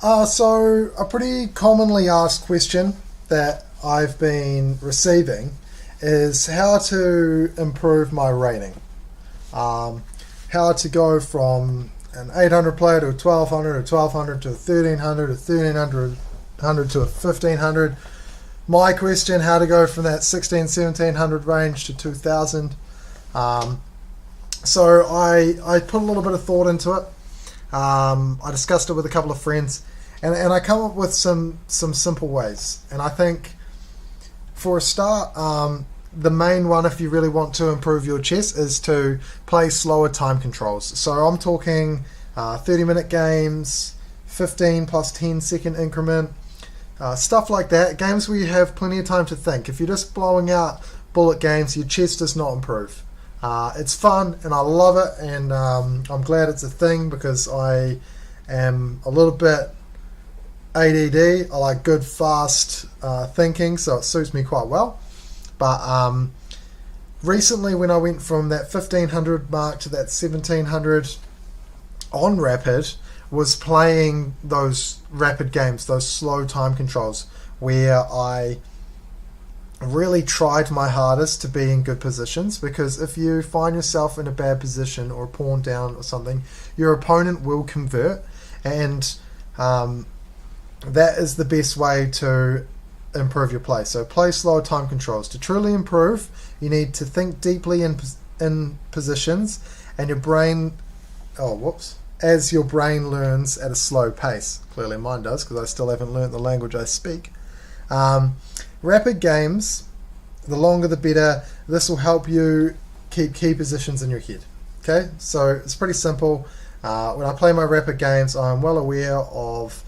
So a pretty commonly asked question that I've been receiving is how to improve my rating. How to go from an 800 player to a 1200, a 1200 to a 1300, a 1300 to a 1500. My question, how to go from that 1700 range to 2000. So I put a little bit of thought into it. I discussed it with a couple of friends, and I come up with some simple ways. And I think for a start, the main one, if you really want to improve your chess, is to play slower time controls. So I'm talking 30-minute games, 15 plus 10-second increment, stuff like that. Games where you have plenty of time to think. If you're just blowing out bullet games, your chess does not improve. It's fun and I love it, and I'm glad it's a thing because I am a little bit ADD. I like good, fast thinking, so it suits me quite well. But recently, when I went from that 1500 mark to that 1700 on Rapid, was playing those rapid games, those slow time controls, where I really tried my hardest to be in good positions, because if you find yourself in a bad position or a pawn down or something, your opponent will convert, and that is the best way to improve your play. So play slower time controls. To truly improve, you need to think deeply in positions, and your brain as your brain learns at a slow pace. Clearly mine does, because I still haven't learnt the language I speak. Rapid games, the longer the better. This will help you keep key positions in your head. Okay, so it's pretty simple. When I play my rapid games, I'm well aware of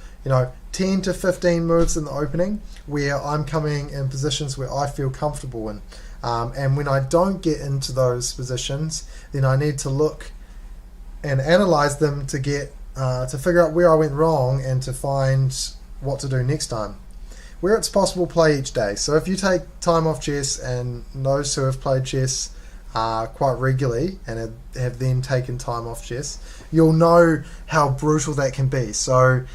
10 to 15 moves in the opening where I'm coming in positions where I feel comfortable in. And when I don't get into those positions, then I need to look and analyze them to get to figure out where I went wrong and to find what to do next time. Where it's possible, play each day. So if you take time off chess, and those who have played chess quite regularly and have then taken time off chess, you'll know how brutal that can be. So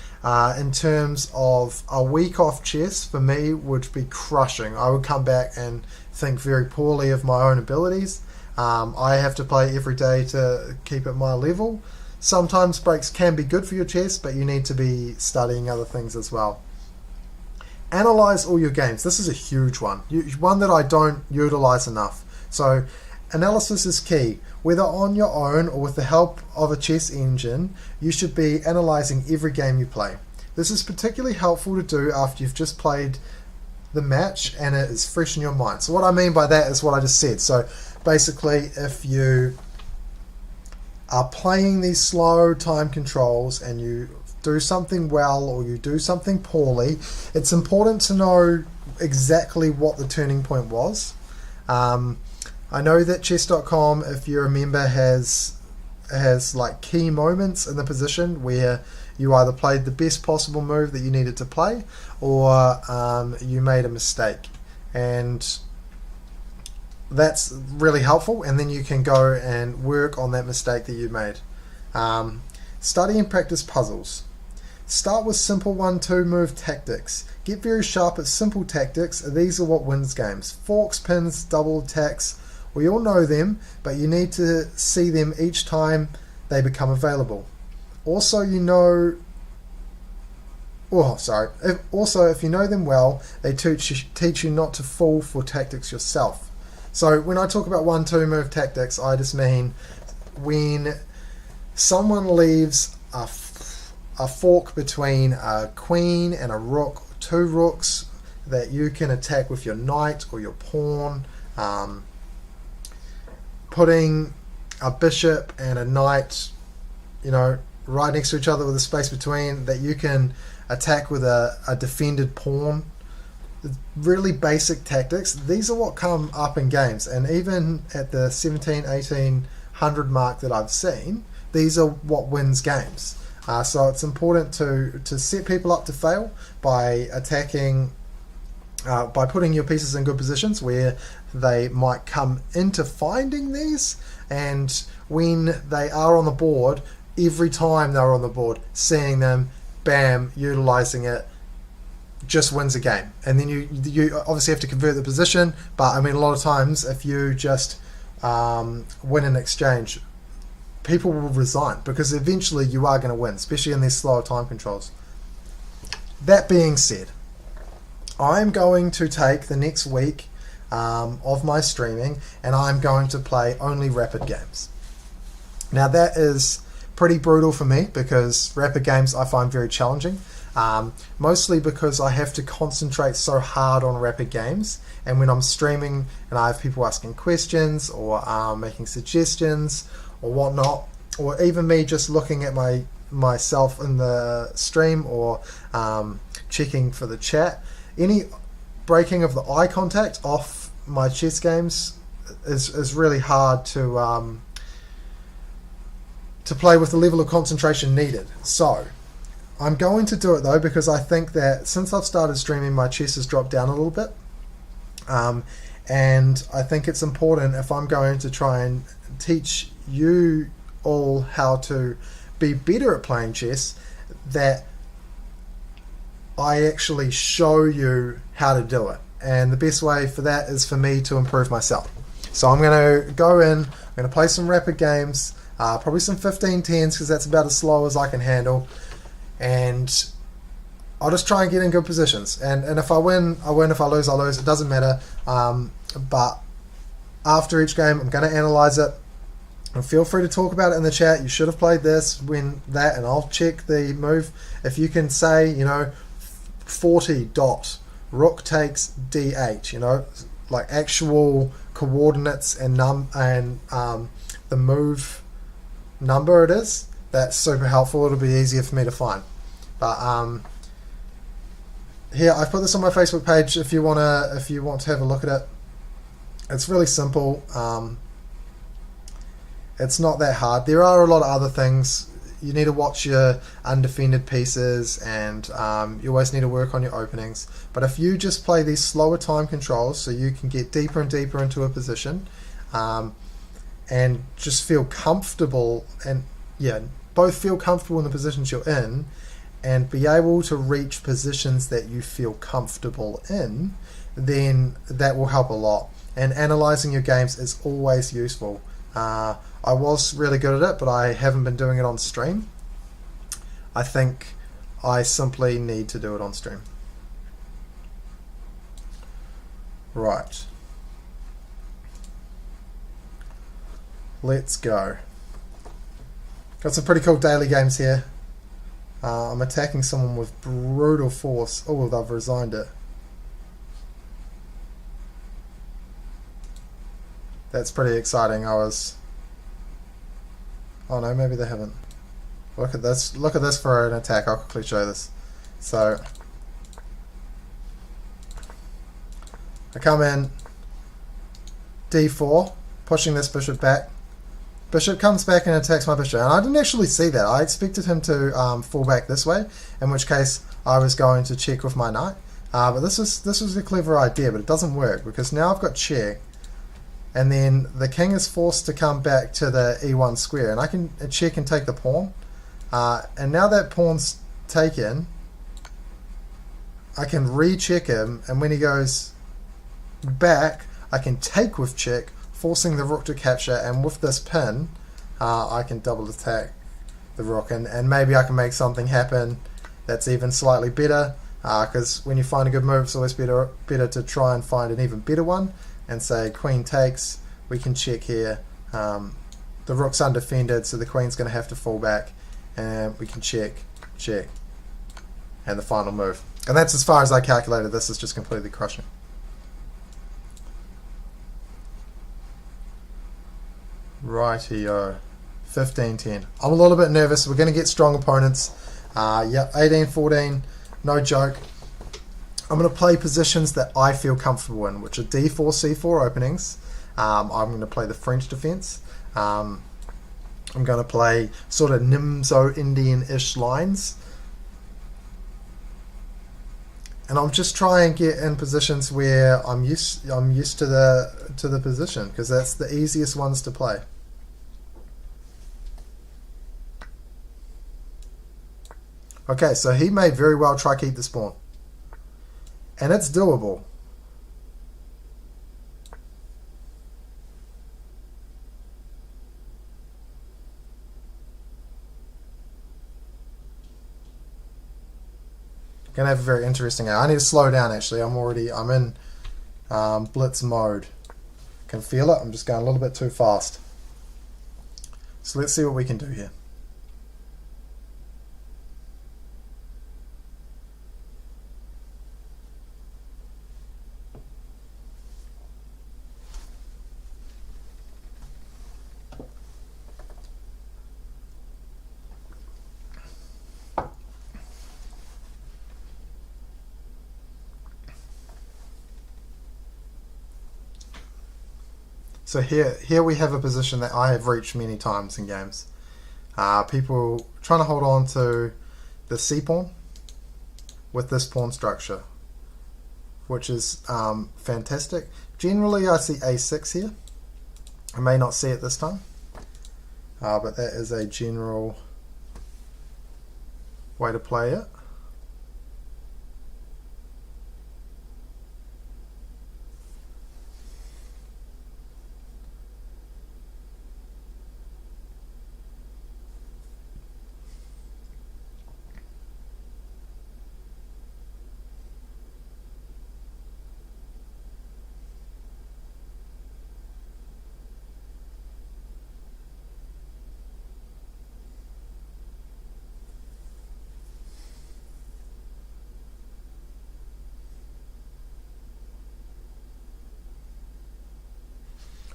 in terms of a week off chess, for me would be crushing. I would come back and think very poorly of my own abilities. I have to play every day to keep at my level. Sometimes breaks can be good for your chess, but you need to be studying other things as well. Analyze all your games. This is a huge one. One that I don't utilize enough. So analysis is key. Whether on your own or with the help of a chess engine, you should be analyzing every game you play. This is particularly helpful to do after you've just played the match and it is fresh in your mind. So what I mean by that is what I just said. So basically, if you are playing these slow time controls and you do something well or you do something poorly, it's important to know exactly what the turning point was. I know that chess.com, if you're a member, has like key moments in the position where you either played the best possible move that you needed to play, or you made a mistake, and that's really helpful, and then you can go and work on that mistake that you made. Study and practice puzzles. Start with simple 1-2 move tactics. Get very sharp at simple tactics. These are what wins games. Forks, pins, double attacks. We all know them, but you need to see them each time they become available. Also, if you know them well, they teach you not to fall for tactics yourself. So when I talk about 1-2 move tactics, I just mean when someone leaves a fork between a queen and a rook, 2 rooks that you can attack with your knight or your pawn, putting a bishop and a knight, right next to each other with a space between that you can attack with a defended pawn. Really basic tactics. These are what come up in games, and even at the 1800 mark that I've seen, these are what wins games. So it's important to set people up to fail by attacking, by putting your pieces in good positions where they might come into finding these, and when they are on the board, every time they're on the board, seeing them, bam, utilizing it just wins a game. And then you obviously have to convert the position, but I mean, a lot of times if you just win an exchange, people will resign because eventually you are going to win, especially in these slower time controls. That being said, I'm going to take the next week of my streaming and I'm going to play only rapid games. Now that is pretty brutal for me because rapid games I find very challenging, mostly because I have to concentrate so hard on rapid games, and when I'm streaming and I have people asking questions or making suggestions or whatnot, or even me just looking at myself in the stream or checking for the chat, any breaking of the eye contact off my chess games is really hard to play with the level of concentration needed. So I'm going to do it though because I think that since I've started streaming, my chess has dropped down a little bit, and I think it's important, if I'm going to try and teach you all how to be better at playing chess, that I actually show you how to do it. And the best way for that is for me to improve myself. So I'm going to go in, I'm going to play some rapid games, probably some 15-10s because that's about as slow as I can handle, and I'll just try and get in good positions. And if I win, I win. If I lose, I lose. It doesn't matter. But after each game, I'm going to analyze it. And feel free to talk about it in the chat. You should have played this, when that, and I'll check the move. If you can say, 40 dot, rook takes d8, like actual coordinates and the move number it is, that's super helpful. It'll be easier for me to find. But here, I've put this on my Facebook page if you want to have a look at it. It's really simple. It's not that hard. There are a lot of other things. You need to watch your undefended pieces, and you always need to work on your openings. But if you just play these slower time controls so you can get deeper and deeper into a position, and just feel comfortable, and both feel comfortable in the positions you're in and be able to reach positions that you feel comfortable in, then that will help a lot. And analyzing your games is always useful. I was really good at it, but I haven't been doing it on stream. I think I simply need to do it on stream. Right. Let's go. Got some pretty cool daily games here. I'm attacking someone with brutal force. Oh, they've resigned it. That's pretty exciting. Oh no, maybe they haven't. Look at this. Look at this for an attack. I'll quickly show this. So I come in, d4, pushing this bishop back. Bishop comes back and attacks my bishop, and I didn't actually see that. I expected him to fall back this way, in which case I was going to check with my knight. But this was a clever idea, but it doesn't work because now I've got check, and then the king is forced to come back to the e1 square, and I can check and take the pawn. And now that pawn's taken, I can recheck him, and when he goes back, I can take with check, forcing the rook to capture, and with this pin, I can double attack the rook, and maybe I can make something happen that's even slightly better, because when you find a good move, it's always better to try and find an even better one, and say queen takes, we can check here, the rook's undefended, so the queen's going to have to fall back, and we can check, and the final move. And that's as far as I calculated. This is just completely crushing. Rightio, 15-10. I'm a little bit nervous. We're going to get strong opponents. 18-14, no joke. I'm going to play positions that I feel comfortable in, which are d4, c4 openings. I'm going to play the French defense. I'm going to play sort of Nimzo Indian-ish lines. And I'm just trying to get in positions where I'm used to the position, because that's the easiest ones to play. Okay, so he may very well try keep this pawn. And it's doable. Gonna have a very interesting game. I need to slow down actually. I'm in blitz mode. Can feel it. I'm just going a little bit too fast. So let's see what we can do here. So here we have a position that I have reached many times in games. People trying to hold on to the C pawn with this pawn structure, which is fantastic. Generally, I see A6 here. I may not see it this time, but that is a general way to play it.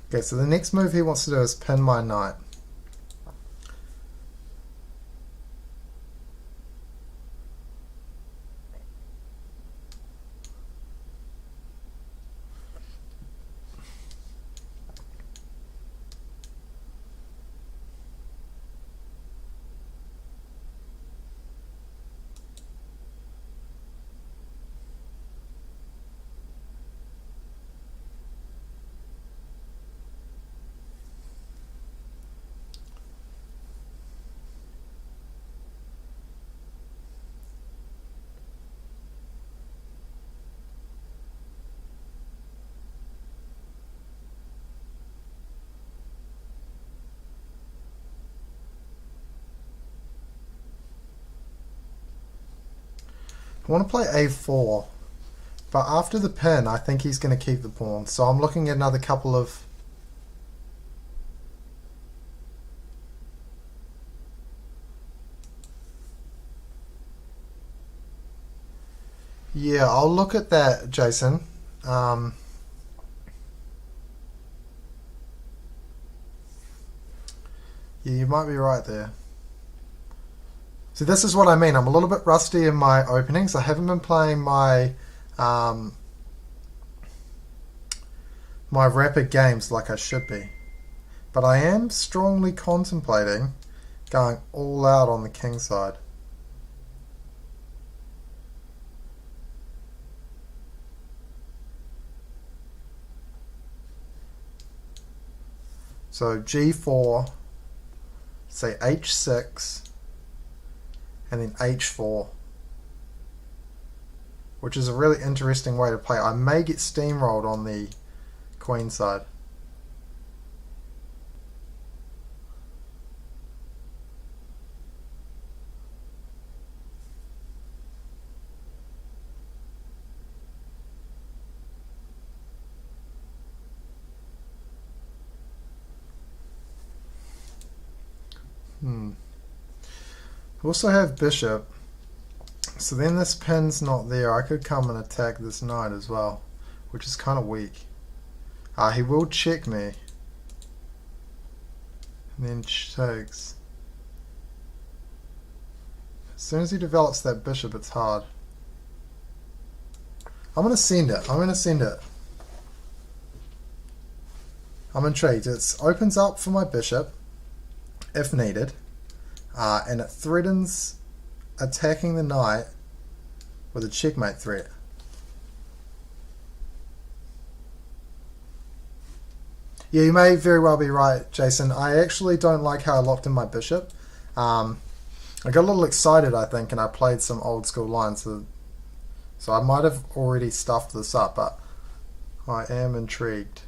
Okay, so the next move he wants to do is pin my knight. I want to play A4, but after the pin, I think he's going to keep the pawn. So I'm looking at another couple of... Yeah, I'll look at that, Jason. Yeah, you might be right there. So this is what I mean. I'm a little bit rusty in my openings. I haven't been playing my my rapid games like I should be. But I am strongly contemplating going all out on the king side. So G4, say H6, and then H4, which is a really interesting way to play. I may get steamrolled on the queen side. We also have bishop, so then this pin's not there. I could come and attack this knight as well, which is kind of weak. He will check me, and then takes. As soon as he develops that bishop, it's hard. I'm going to send it. I'm intrigued. It opens up for my bishop, if needed. And it threatens attacking the knight with a checkmate threat. Yeah, you may very well be right, Jason. I actually don't like how I locked in my bishop. I I got a little excited, I think, and I played some old school lines. So I might have already stuffed this up, but I am intrigued.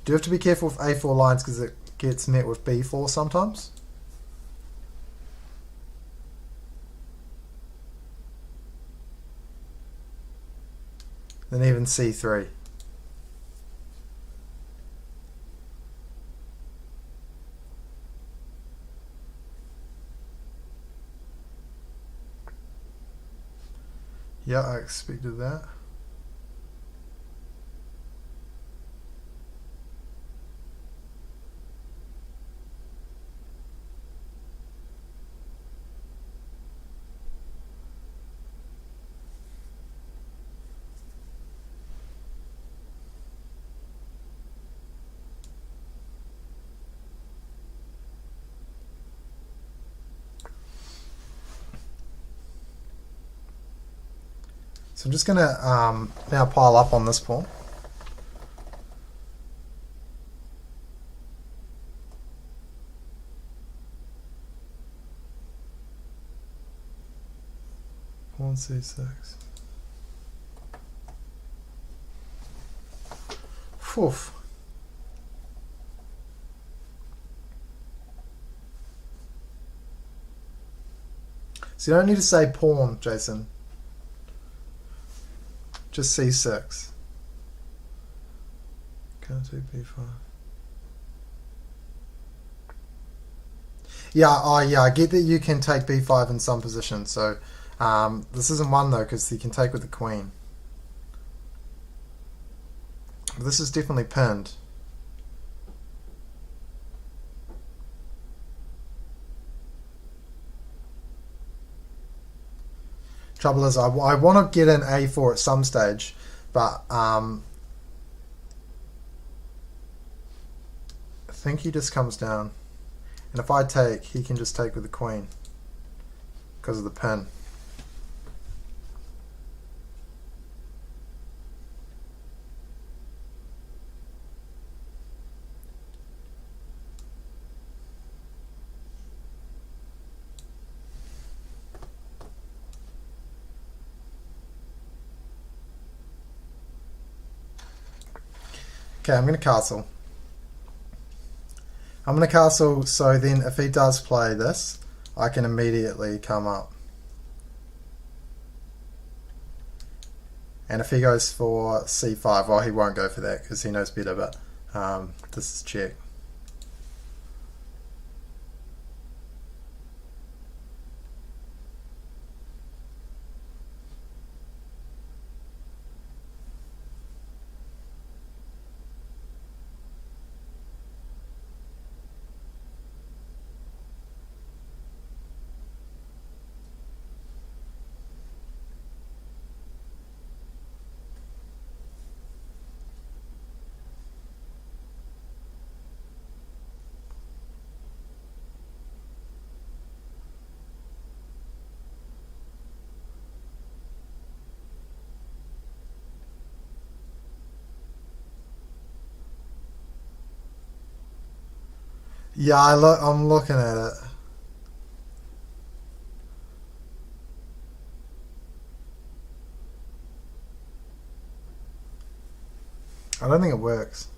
Do have to be careful with A4 lines because it gets met with B4 sometimes. Then even C3. Yeah, I expected that. So I'm just going to now pile up on this pawn. Pawn C6. Oof. So you don't need to say pawn, Jason. Just C6. Can't take B5. Yeah, oh yeah, I get that you can take B5 in some positions. So this isn't one though, because you can take with the queen. But this is definitely pinned. Trouble is, I want to get an A4 at some stage, but I think he just comes down. And if I take, he can just take with the queen because of the pin. Okay, I'm going to castle. I'm going to castle, so then if he does play this, I can immediately come up. And if he goes for C5, well, he won't go for that because he knows better, but this is check. Yeah, I'm looking at it. I don't think it works.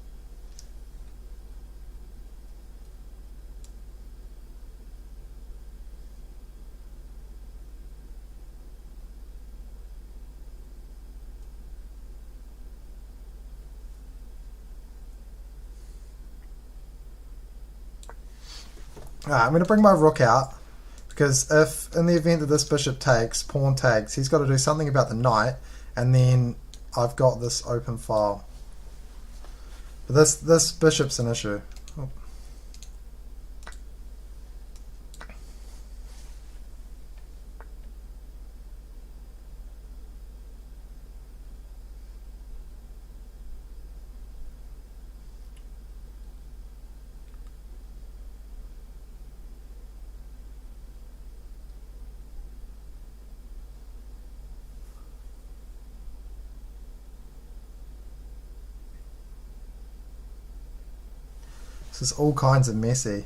Alright, I'm going to bring my rook out because if in the event that this bishop takes, pawn takes, he's got to do something about the knight, and then I've got this open file. But this bishop's an issue. Oh. This is all kinds of messy.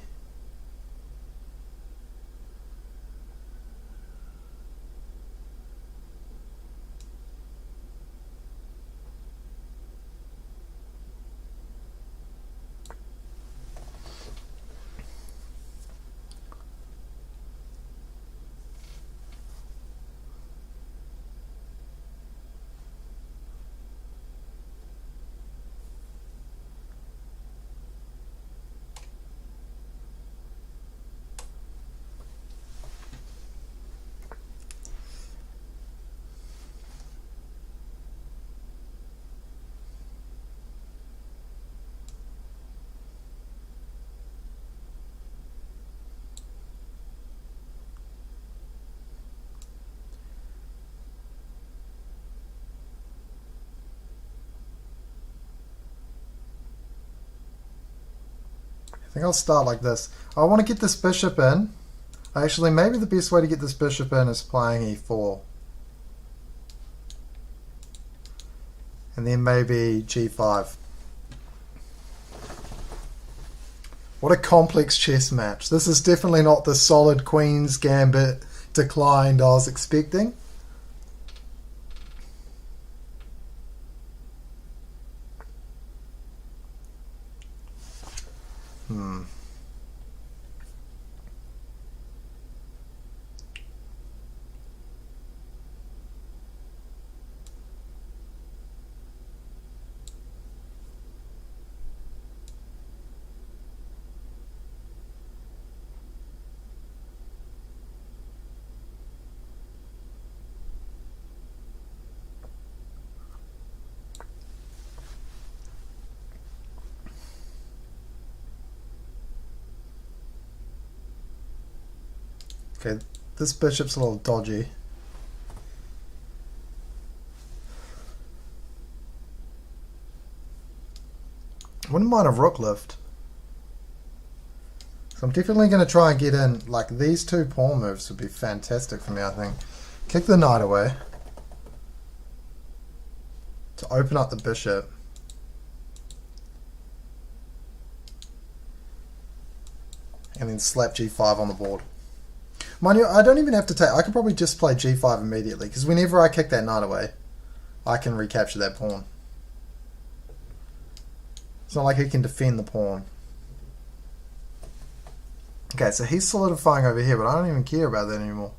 I think I'll start like this. I want to get this bishop in. Actually, maybe the best way to get this bishop in is playing e4. And then maybe g5. What a complex chess match. This is definitely not the solid Queen's Gambit declined I was expecting. Okay, this bishop's a little dodgy. Wouldn't mind a rook lift. So I'm definitely going to try and get in, like these two pawn moves would be fantastic for me, I think. Kick the knight away to open up the bishop. And then slap g5 on the board. Mind you, I don't even have to take... I could probably just play g5 immediately, because whenever I kick that knight away, I can recapture that pawn. It's not like he can defend the pawn. Okay, so he's solidifying over here, but I don't even care about that anymore.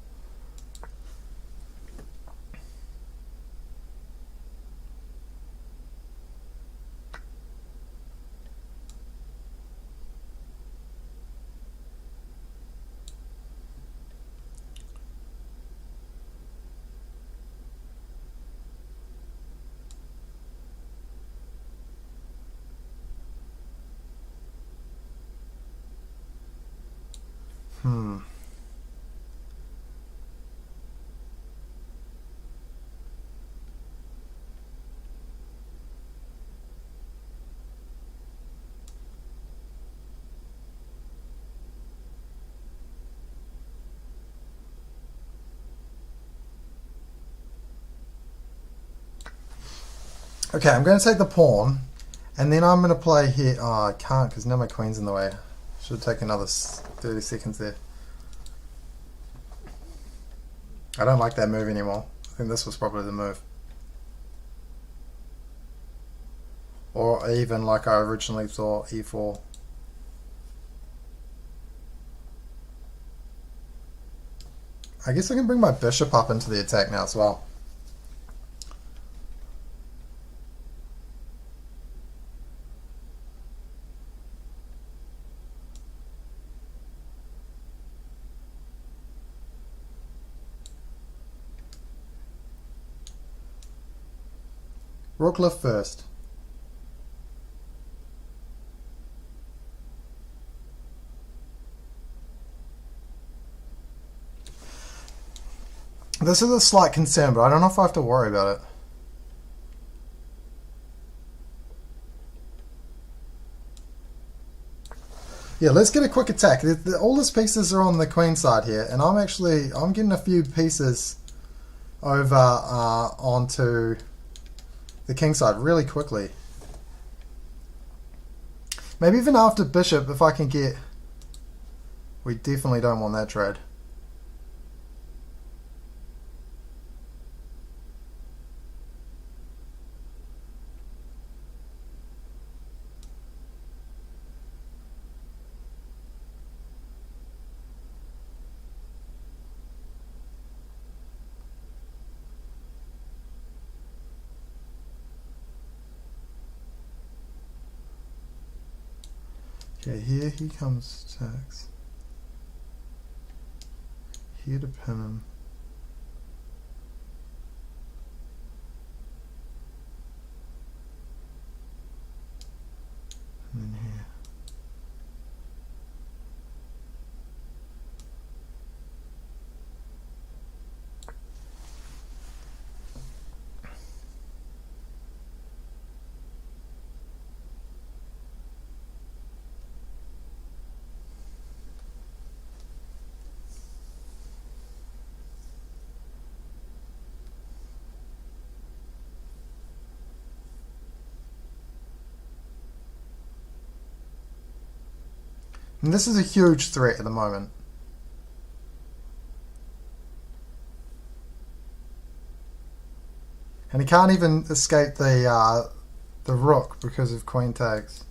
Okay, I'm going to take the pawn, and then I'm going to play here. Oh, I can't because now my queen's in the way. Should take another 30 seconds there. I don't like that move anymore. I think this was probably the move. Or even like I originally thought, e4. I guess I can bring my bishop up into the attack now as well. Rook lift first. This is a slight concern, but I don't know if I have to worry about it. Yeah, let's get a quick attack. All his pieces are on the queen side here, and I'm getting a few pieces over onto the king side really quickly. Maybe even after bishop, if I can get... We definitely don't want that trade. Okay, here he comes tax. Here to pin him. And then here. And this is a huge threat at the moment. And he can't even escape the rook because of queen takes.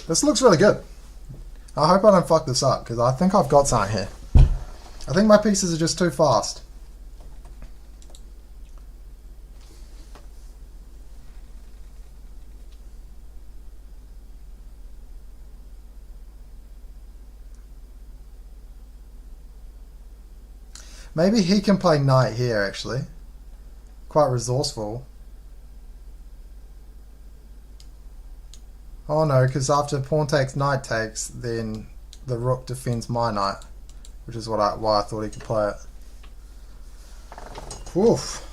This looks really good. I hope I don't fuck this up, because I think I've got something here. I think my pieces are just too fast. Maybe he can play knight here, actually. Quite resourceful. Oh no, because after pawn takes, knight takes, then the rook defends my knight, which is why I thought he could play it. Oof.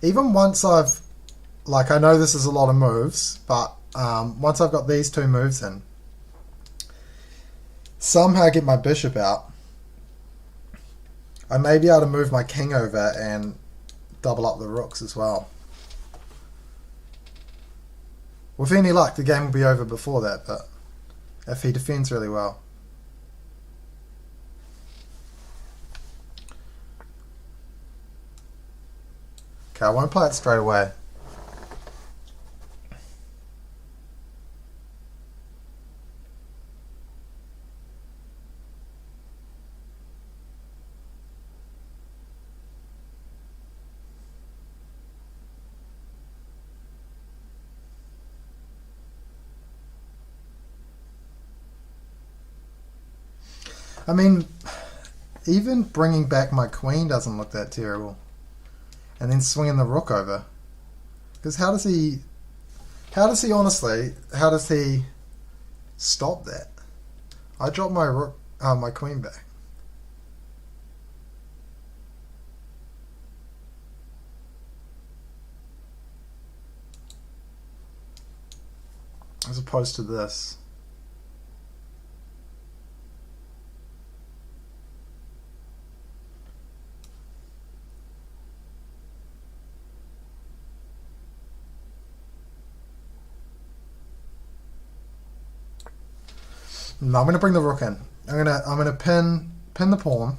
Even once I've, like, I know this is a lot of moves, but once I've got these two moves in, somehow get my bishop out, I may be able to move my king over and double up the rooks as well. With any luck, the game will be over before that, but if he defends really well. Okay, I won't play it straight away. I mean, even bringing back my queen doesn't look that terrible. And then swinging the rook over. Because how does he honestly, how does he stop that? I dropped my rook, my queen back. As opposed to this. No, I'm gonna bring the rook in. I'm gonna pin the pawn.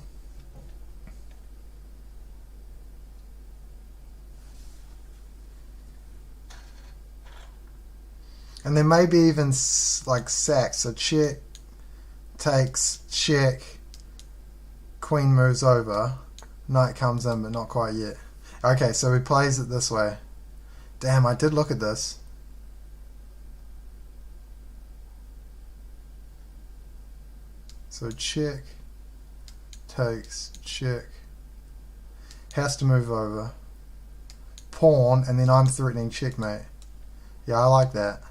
And then maybe even like sack. So check, takes, check, queen moves over, knight comes in, but not quite yet. Okay, so he plays it this way. Damn, I did look at this. So check, takes, check, has to move over, pawn, and then I'm threatening checkmate. Yeah, I like that.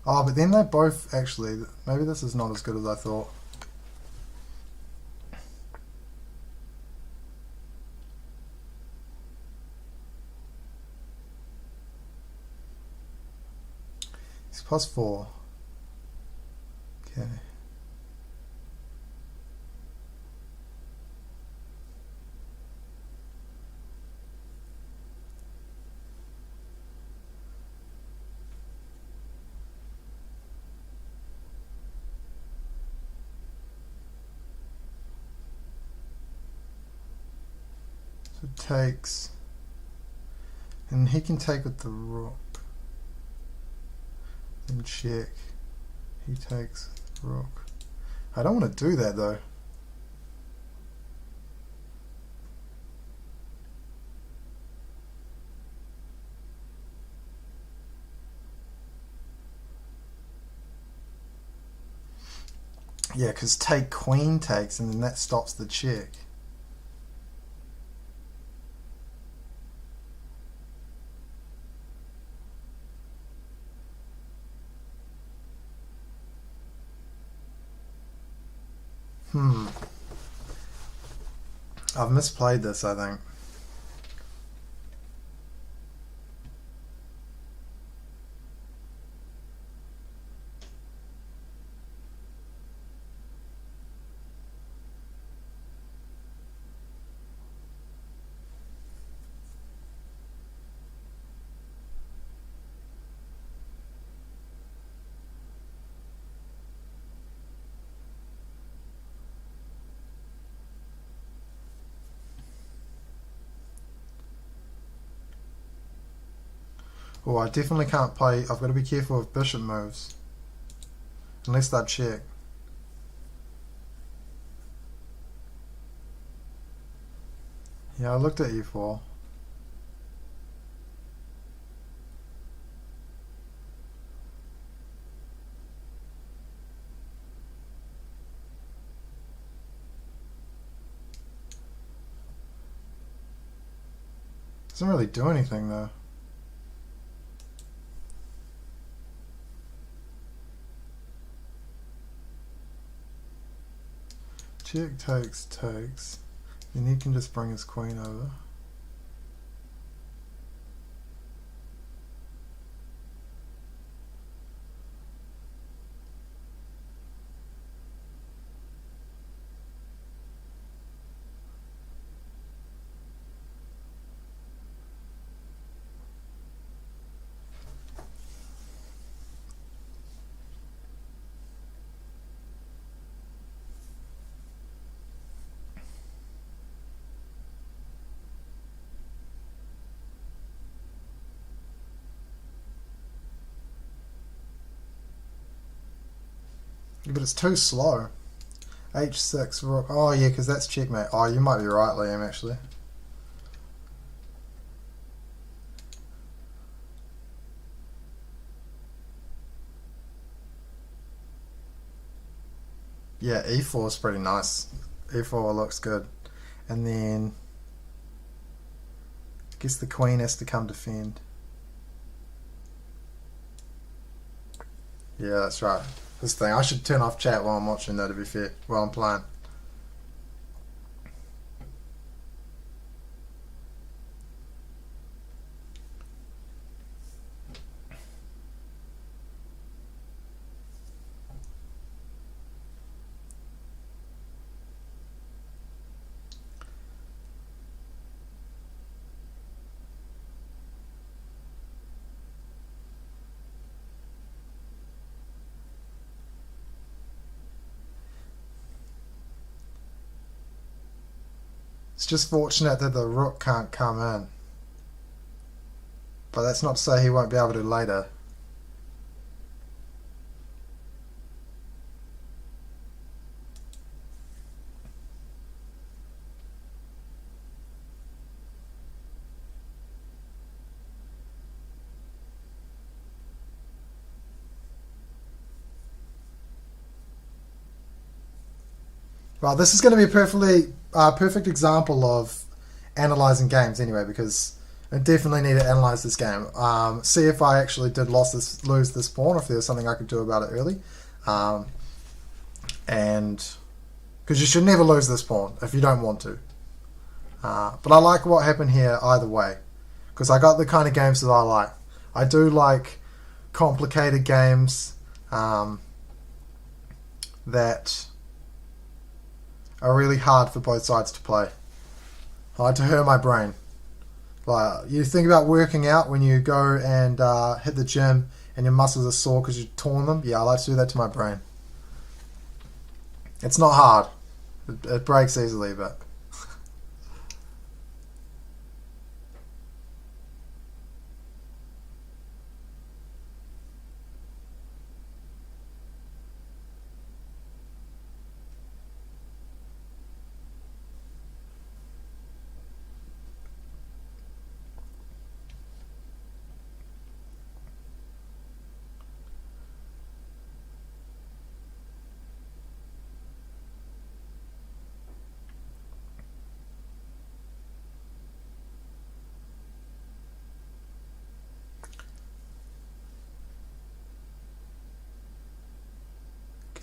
Oh, but then they both actually, maybe this is not as good as I thought. It's +4. Okay. So takes, and he can take with the rook. Then check. He takes rook. I don't want to do that though. Yeah, because take queen takes, and then that stops the check. I've misplayed this, I think. Oh, I definitely can't play. I've got to be careful with bishop moves. Unless they check. Yeah, I looked at e4. Doesn't really do anything though. Check takes. Then he can just bring his queen over. But it's too slow. H6 rook. Oh yeah, because that's checkmate. Oh, you might be right, Liam, actually. Yeah, e4 is pretty nice. E4 looks good. And then I guess the queen has to come defend. Yeah, that's right. This thing. I should turn off chat while I'm watching though, to be fair, while I'm playing. It's just fortunate that the rook can't come in. But that's not to say he won't be able to later. Well, this is going to be a perfect example of analysing games anyway, because I definitely need to analyse this game. See if I actually did lose this pawn, if there was something I could do about it early. And because you should never lose this pawn if you don't want to. But I like what happened here either way, because I got the kind of games that I like. I do like complicated games that are really hard for both sides to play. I like to hurt my brain. Like, you think about working out when you go and hit the gym and your muscles are sore because you've torn them. Yeah, I like to do that to my brain. It's not hard. It breaks easily, but...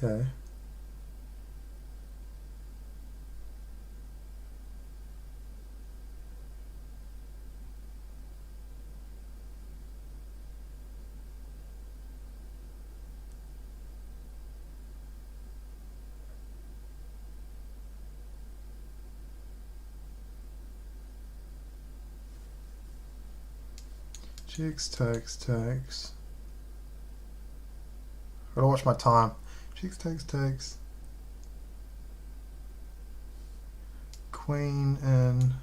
Okay. Checks, takes. Gotta watch my time. Checks, takes. Queen in.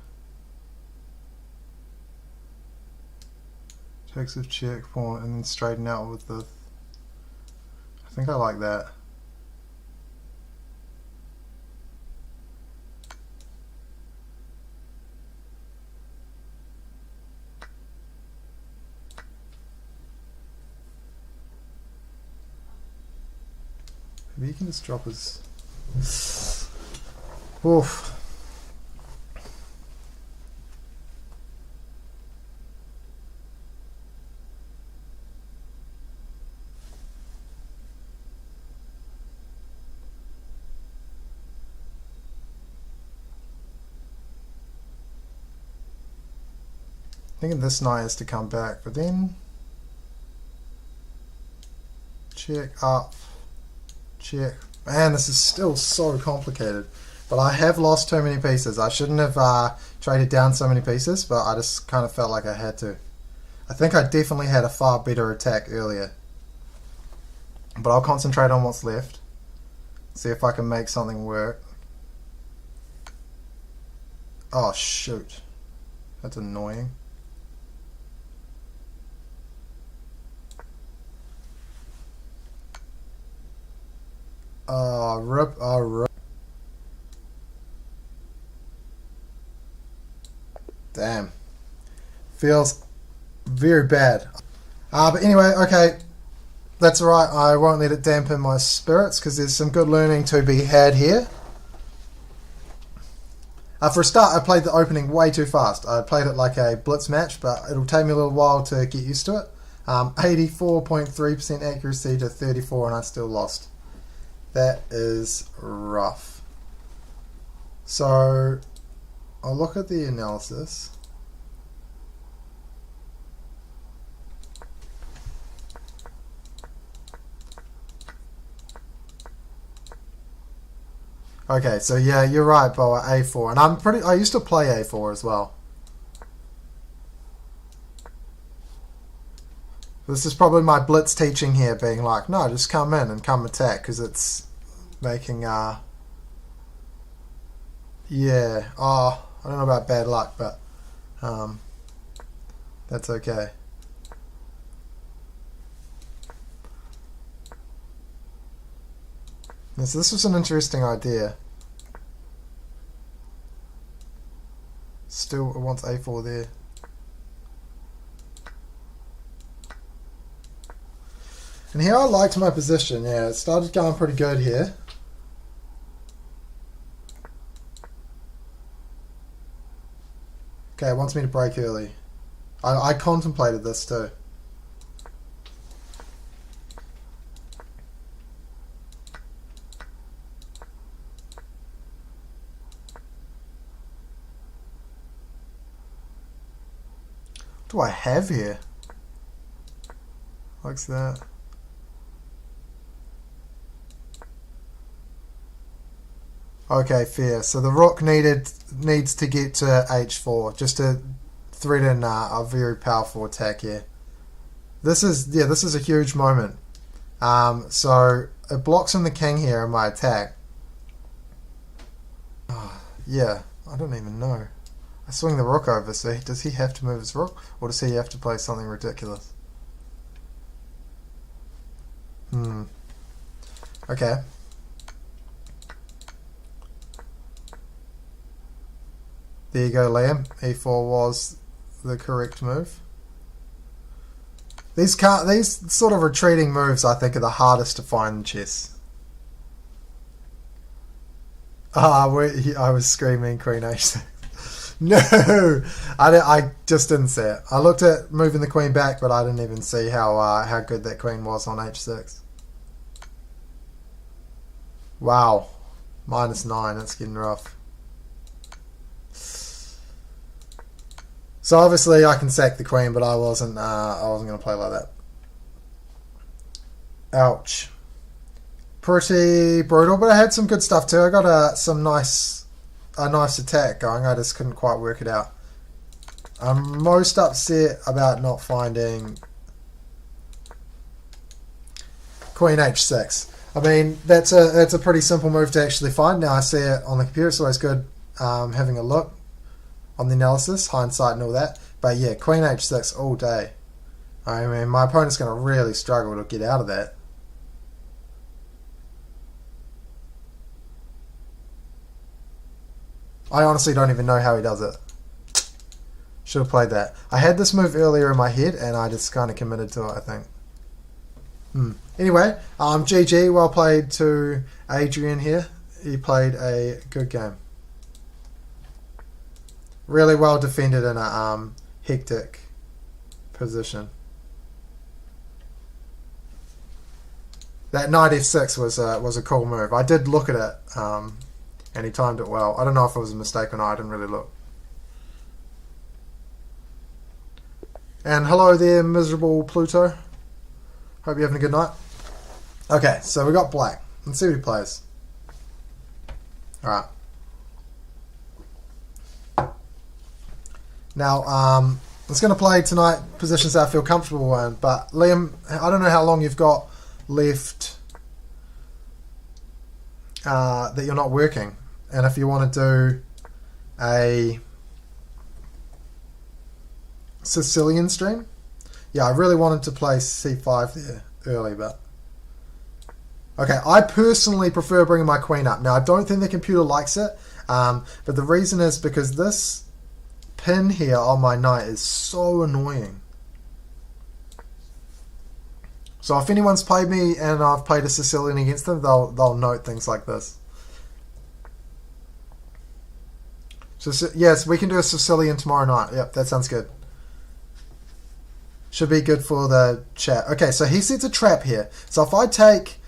Takes of check, pawn, and then straighten out with the... I think I like that. Maybe you can just drop his... Oof. Thinking this knight has to come back, but then... Check up. Check. Man, this is still so complicated. But I have lost too many pieces. I shouldn't have traded down so many pieces, but I just kind of felt like I had to. I think I definitely had a far better attack earlier. But I'll concentrate on what's left. See if I can make something work. Oh, shoot. That's annoying. Rip. Damn. Feels very bad. But anyway, okay. That's all right. I won't let it dampen my spirits because there's some good learning to be had here. For a start, I played the opening way too fast. I played it like a blitz match, but it'll take me a little while to get used to it. 84.3% accuracy to 34, and I still lost. That is rough. So I'll look at the analysis. Okay, so yeah, you're right, Boa, A4. And I used to play A4 as well. This is probably my blitz teaching here, being like, no, just come in and come attack, because it's making, yeah. Oh, I don't know about bad luck, but that's okay. Yes, this was an interesting idea. Still, it wants A4 there. And here I liked my position, yeah, it started going pretty good here. Okay, it wants me to break early. I contemplated this too. What do I have here? Likes that. Okay, fair. So the rook needs to get to h4 just to threaten a very powerful attack here. This is a huge moment. So it blocks in the king here in my attack. Oh, yeah, I don't even know. I swing the rook over, so does he have to move his rook, or does he have to play something ridiculous? Okay. There you go, Liam. E4 was the correct move. These sort of retreating moves, I think, are the hardest to find in chess. I was screaming Queen H6. No, I just didn't see it. I looked at moving the queen back, but I didn't even see how good that queen was on h6. Wow, -9. That's getting rough. So obviously I can sack the queen, but I wasn't going to play like that. Ouch. Pretty brutal, but I had some good stuff too. I got a nice attack going. I just couldn't quite work it out. I'm most upset about not finding Queen H6. I mean, that's a pretty simple move to actually find. Now I see it on the computer. It's always good having a look on the analysis, hindsight and all that. But yeah, Queen H6 all day. I mean, my opponent's going to really struggle to get out of that. I honestly don't even know how he does it. Should have played that. I had this move earlier in my head and I just kind of committed to it, I think. Anyway, GG, well played to Adrian here. He played a good game. Really well defended in a hectic position. That knight f6 was a cool move. I did look at it, and he timed it well. I don't know if it was a mistake or not. I didn't really look. And hello there, miserable Pluto. Hope you're having a good night. Okay, so we got black. Let's see what he plays. Alright. Now, I'm just going to play tonight positions that I feel comfortable in. But Liam, I don't know how long you've got left that you're not working. And if you want to do a Sicilian stream. Yeah, I really wanted to play c5 there early, but... Okay, I personally prefer bringing my queen up. Now, I don't think the computer likes it, but the reason is because this pin here on my knight is so annoying. So if anyone's played me and I've played a Sicilian against them, they'll note things like this. So yes, we can do a Sicilian tomorrow night. Yep, that sounds good. Should be good for the chat. Okay, so he sets a trap here. So if I take,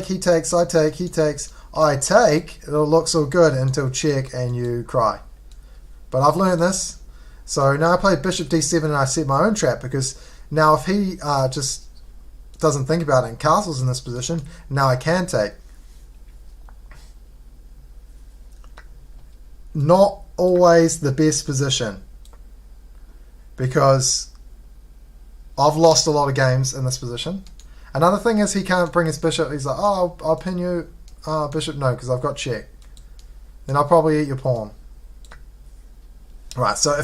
he takes, I take, he takes, I take, it looks all good until check and you cry. But I've learned this. So now I play bishop d7 and I set my own trap, because now if he just doesn't think about it and castles in this position, now I can take. Not always the best position, because I've lost a lot of games in this position. Another thing is he can't bring his bishop. He's like, oh, I'll pin you. Bishop, no, because I've got check. Then I'll probably eat your pawn. Right, so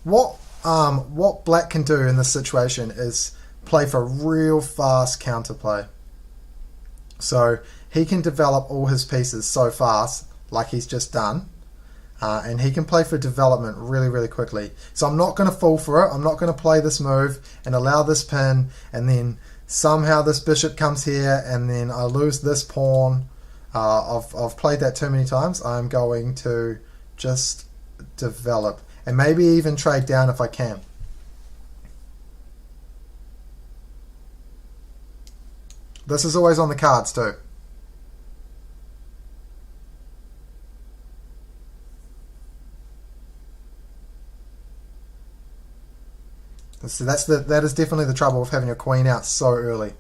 what black can do in this situation is play for real fast counterplay. So he can develop all his pieces so fast, like he's just done. And he can play for development really, really quickly. So I'm not going to fall for it. I'm not going to play this move and allow this pin, and then somehow this bishop comes here, and then I lose this pawn. I've played that too many times. I'm going to just develop, and maybe even trade down if I can. This is always on the cards too. So that is definitely the trouble of having your queen out so early.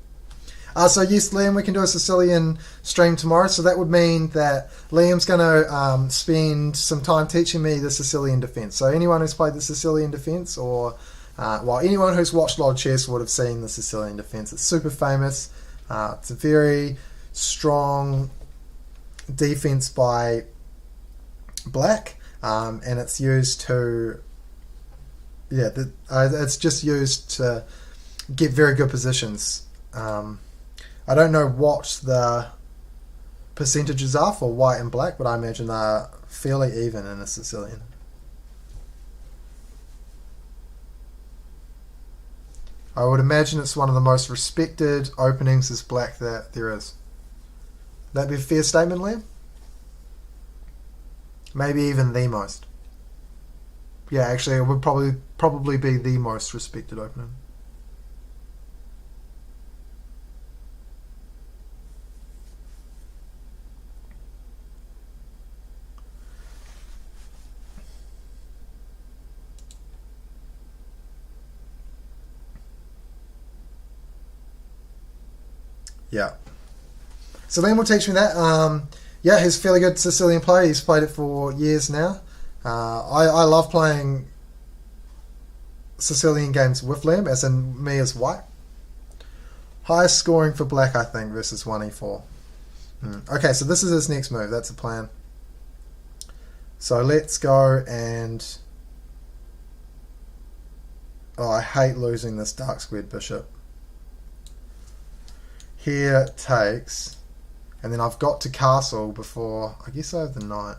So yes, Liam, we can do a Sicilian stream tomorrow. So that would mean that Liam's going to spend some time teaching me the Sicilian defense. So anyone who's played the Sicilian defense, or well, anyone who's watched a lot of chess would have seen the Sicilian defense. It's super famous. It's a very strong defense by black, and it's used to, yeah, it's just used to get very good positions. I don't know what the percentages are for white and black, but I imagine they're fairly even in a Sicilian. I would imagine it's one of the most respected openings as black that there is. That'd be a fair statement, Liam? Maybe even the most. Yeah, actually, it would probably be the most respected opening. Yeah. So Liam will teach me that. Yeah, he's fairly good Sicilian player. He's played it for years now. I love playing Sicilian games with Liam, as in me as white. Highest scoring for black, I think, versus 1e4. Okay, so this is his next move. That's the plan. So let's go and... Oh, I hate losing this dark squared bishop. Here takes, and then I've got to castle before, I guess I have the knight.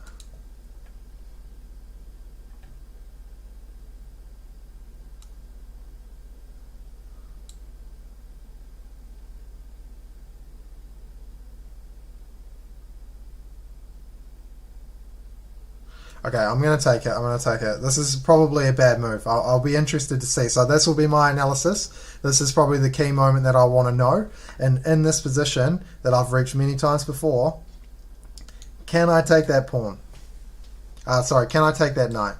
Okay, I'm going to take it. This is probably a bad move. I'll be interested to see. So this will be my analysis. This is probably the key moment that I want to know. And in this position that I've reached many times before, can I take that pawn? Sorry, can I take that knight?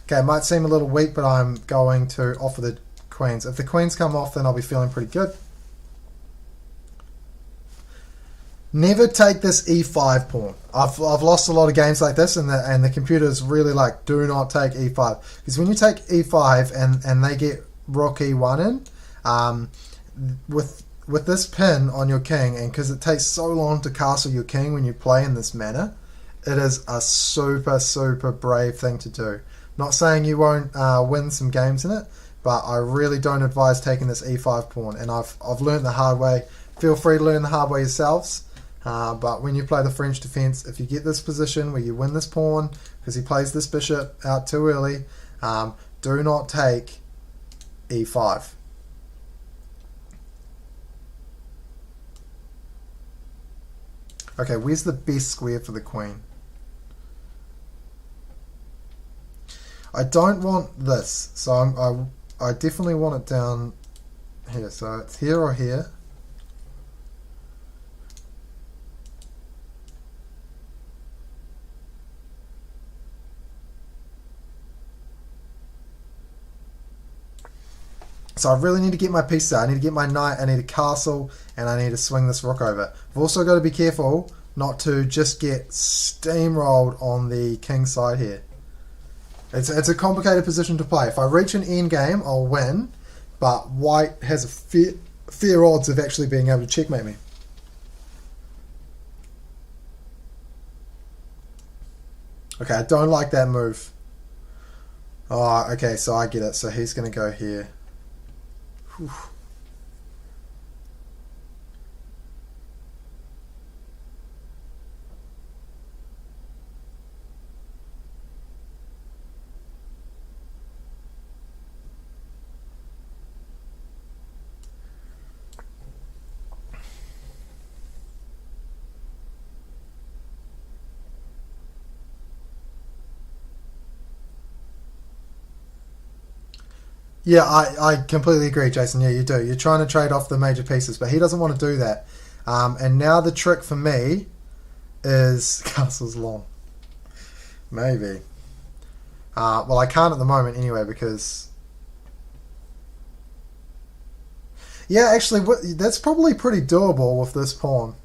Okay, it might seem a little weak, but I'm going to offer the queens. If the queens come off, then I'll be feeling pretty good. Never take this e5 pawn. I've lost a lot of games like this, and the computer's really like, do not take e5. Because when you take e5 and they get rook e1 in, with this pin on your king, and because it takes so long to castle your king when you play in this manner, it is a super, super brave thing to do. Not saying you won't win some games in it, but I really don't advise taking this e5 pawn. And I've learned the hard way. Feel free to learn the hard way yourselves. But when you play the French defense, if you get this position where you win this pawn because he plays this bishop out too early, do not take e5. Okay, where's the best square for the queen? I don't want this, so I definitely want it down here. So it's here or here. So I really need to get my piece out. I need to get my knight, I need a castle, and I need to swing this rook over. I've also got to be careful not to just get steamrolled on the king side here. It's a complicated position to play. If I reach an endgame, I'll win, but white has a fair odds of actually being able to checkmate me. Okay, I don't like that move. Oh, okay, so I get it. So he's going to go here. Whew. Yeah, I completely agree, Jason. Yeah, you do. You're trying to trade off the major pieces, but he doesn't want to do that. And now the trick for me is castle's long. Maybe. Well, I can't at the moment anyway because... Yeah, actually, that's probably pretty doable with this pawn.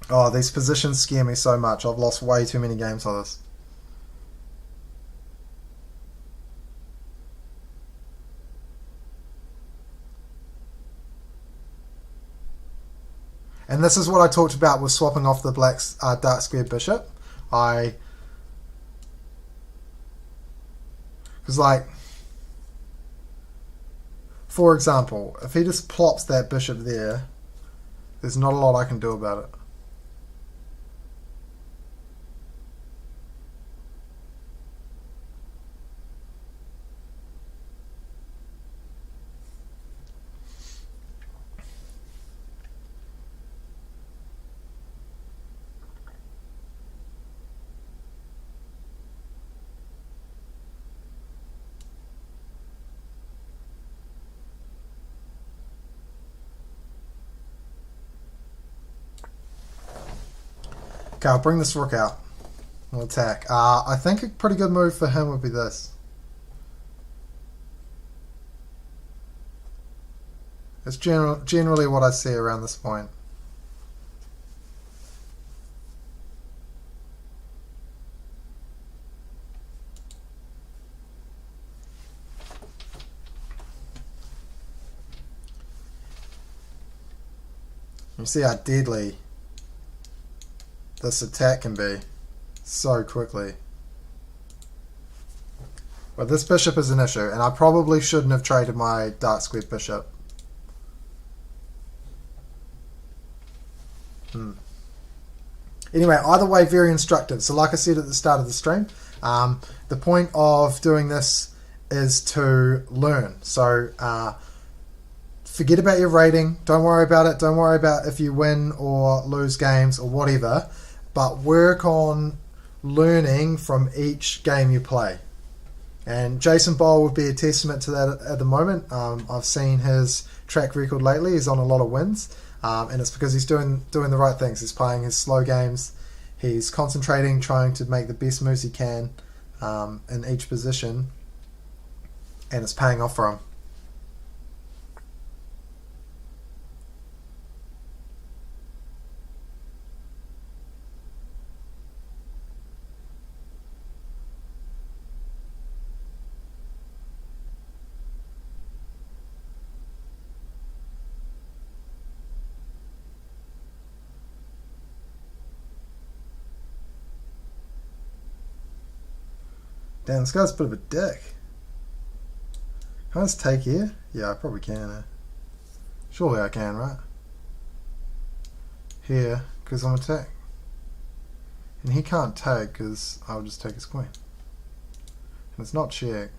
Oh, these positions scare me so much. I've lost way too many games on this. And this is what I talked about with swapping off the black dark squared bishop. Because like, for example, if he just plops that bishop there, there's not a lot I can do about it. Okay, I'll bring this rook out. We'll attack. I think a pretty good move for him would be this. It's generally what I see around this point. You see how deadly this attack can be so quickly. But this bishop is an issue, and I probably shouldn't have traded my dark squared bishop. Anyway, either way, very instructive. So like I said at the start of the stream, the point of doing this is to learn. So forget about your rating. Don't worry about it. Don't worry about if you win or lose games or whatever. But work on learning from each game you play. And Jason Boll would be a testament to that at the moment. I've seen his track record lately. He's on a lot of wins. And it's because he's doing the right things. He's playing his slow games. He's concentrating, trying to make the best moves he can in each position. And it's paying off for him. Damn, this guy's a bit of a dick. Can I just take here? Yeah, I probably can. Surely I can, right? Here, because I'm attacked. And he can't take, because I'll just take his queen. And it's not check.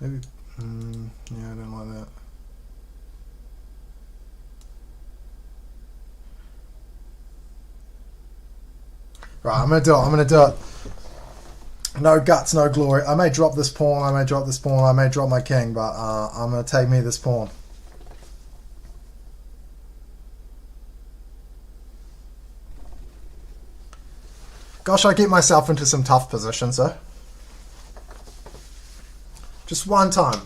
Maybe, yeah, I don't like that. Right, I'm gonna do it. No guts, no glory. I may drop this pawn, I may drop this pawn, I may drop my king, but I'm gonna take me this pawn. Gosh, I get myself into some tough positions, though. Just one time.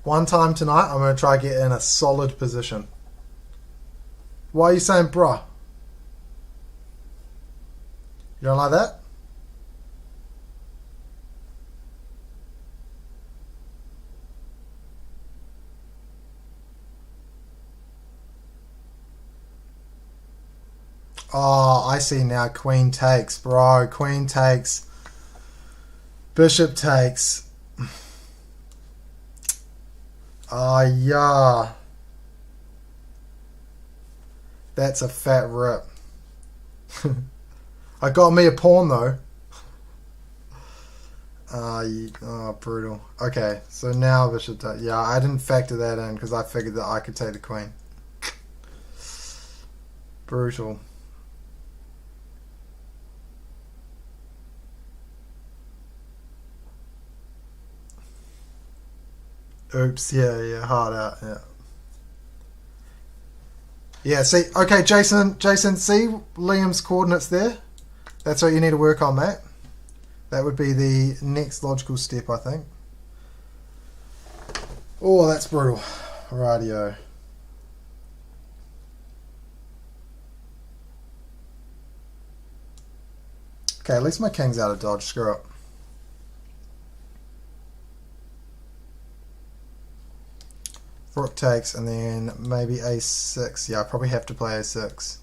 One time tonight, I'm going to try to get in a solid position. Why are you saying bruh? You don't like that? Oh, I see now. Queen takes, bro. Queen takes. Bishop takes. Oh, yeah. That's a fat rip. I got me a pawn, though. Oh, brutal. Okay, so now bishop takes. Yeah, I didn't factor that in because I figured that I could take the queen. Brutal. Oops, yeah, hard out, yeah. Yeah, see, okay, Jason, see Liam's coordinates there? That's what you need to work on, mate. That would be the next logical step, I think. Oh, that's brutal. Rightio. Okay, at least my king's out of dodge, screw it. Rook takes, and then maybe a6. Yeah, I probably have to play a6.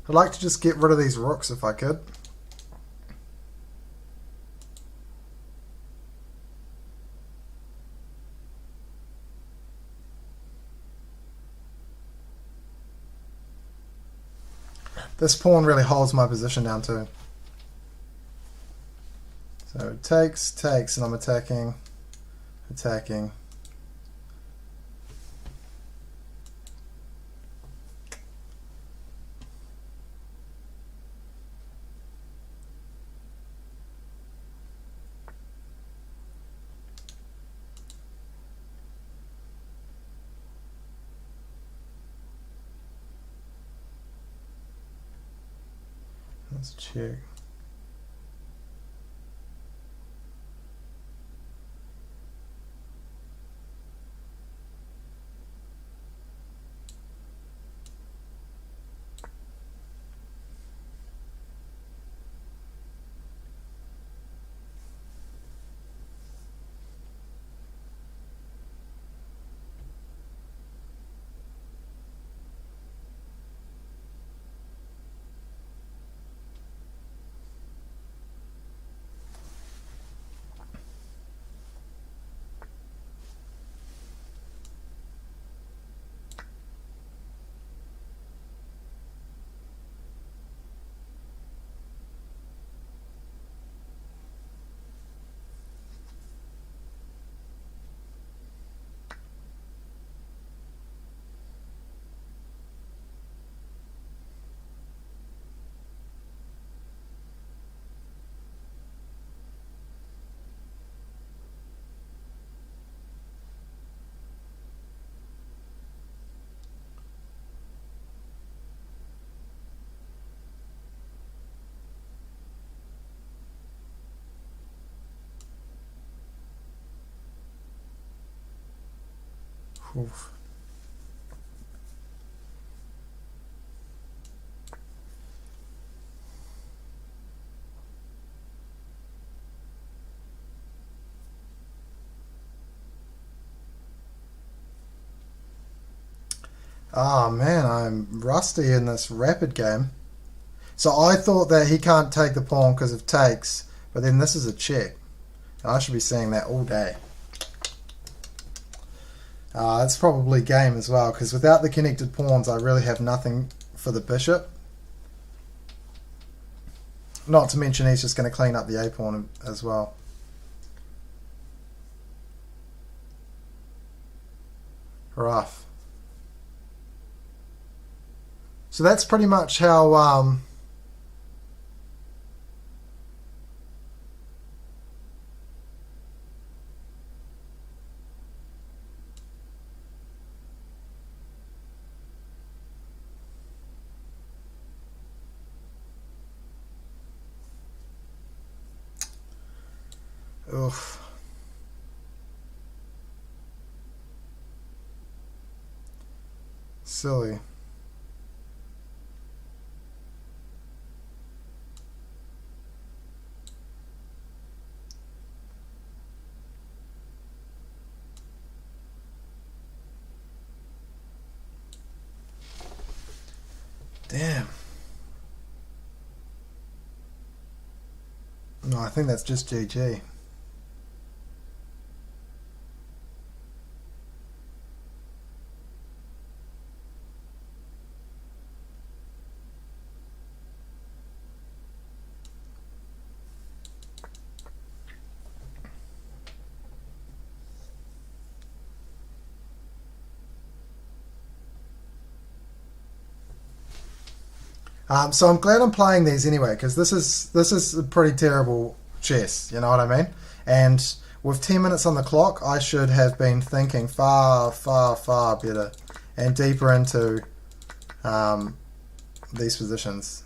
I'd like to just get rid of these rooks if I could. This pawn really holds my position down too. So it takes, and I'm attacking. Let's check. Oof. Oh man, I'm rusty in this rapid game. So I thought that he can't take the pawn because of takes, but then this is a check. I should be seeing that all day. It's probably game as well, because without the connected pawns I really have nothing for the bishop. Not to mention he's just going to clean up the a-pawn as well. Rough. So that's pretty much how oof. Silly. Damn. No, I think that's just GG. So I'm glad I'm playing these anyway, because this is a pretty terrible chess. You know what I mean? And with 10 minutes on the clock, I should have been thinking far, far, far better and deeper into these positions.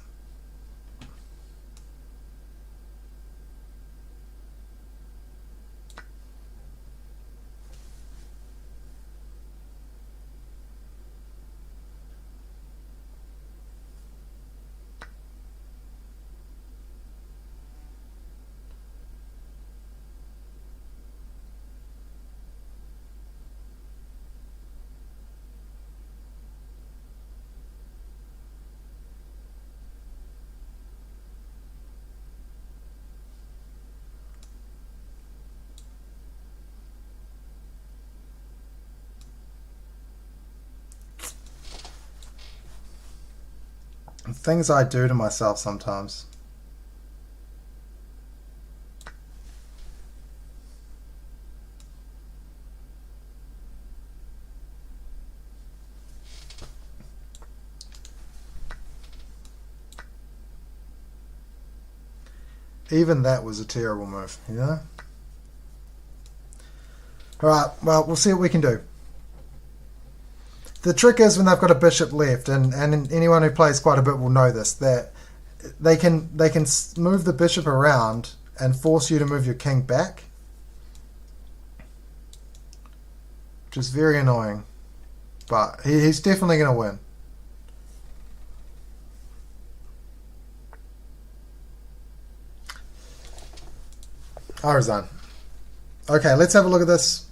Things I do to myself sometimes. Even that was a terrible move, you know? Alright, well, we'll see what we can do. The trick is when they've got a bishop left, and anyone who plays quite a bit will know this, that they can move the bishop around and force you to move your king back, which is very annoying. But he's definitely going to win. I resign. Okay, let's have a look at this.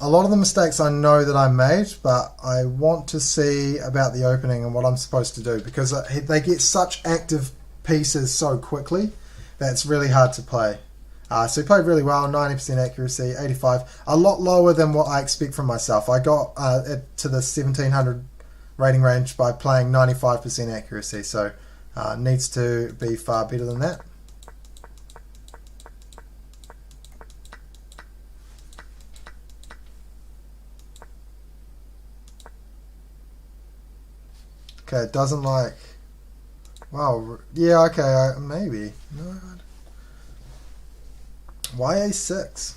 A lot of the mistakes I know that I made, but I want to see about the opening and what I'm supposed to do, because they get such active pieces so quickly that it's really hard to play. So he played really well, 90% accuracy, 85, a lot lower than what I expect from myself. I got to the 1700 rating range by playing 95% accuracy, so needs to be far better than that. Okay, it doesn't like... Wow, yeah, okay, maybe. No. Why A6?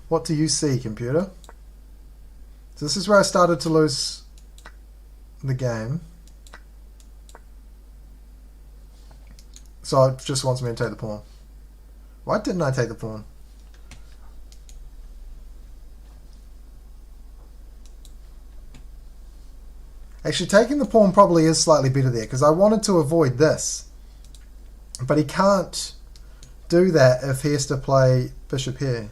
What do you see, computer? So this is where I started to lose the game. So it just wants me to take the pawn. Why didn't I take the pawn? Actually, taking the pawn probably is slightly better there, because I wanted to avoid this. But he can't do that if he has to play bishop here.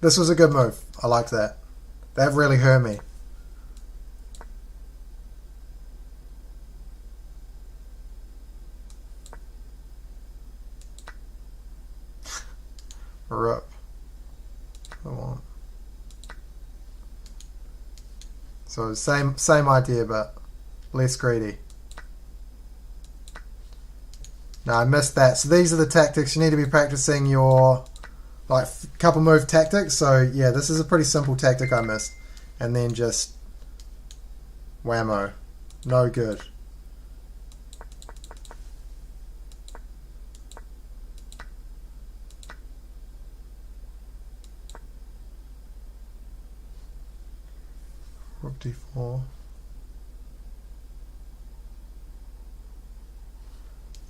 This was a good move. I liked that. That really hurt me. Rip. Come on. So same idea, but less greedy. No, I missed that. So these are the tactics. You need to be practicing your like couple move tactics. So yeah, this is a pretty simple tactic I missed. And then just whammo. No good. Rook d4.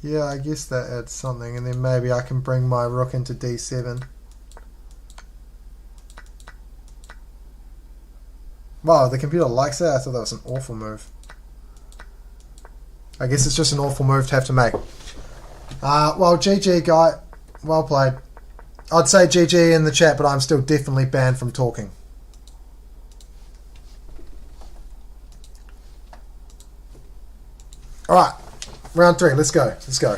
Yeah, I guess that adds something, and then maybe I can bring my rook into d7. Wow, the computer likes that? I thought that was an awful move. I guess it's just an awful move to have to make. Well, GG, guy. Well played. I'd say GG in the chat, but I'm still definitely banned from talking. Alright, round 3, let's go. Let's go.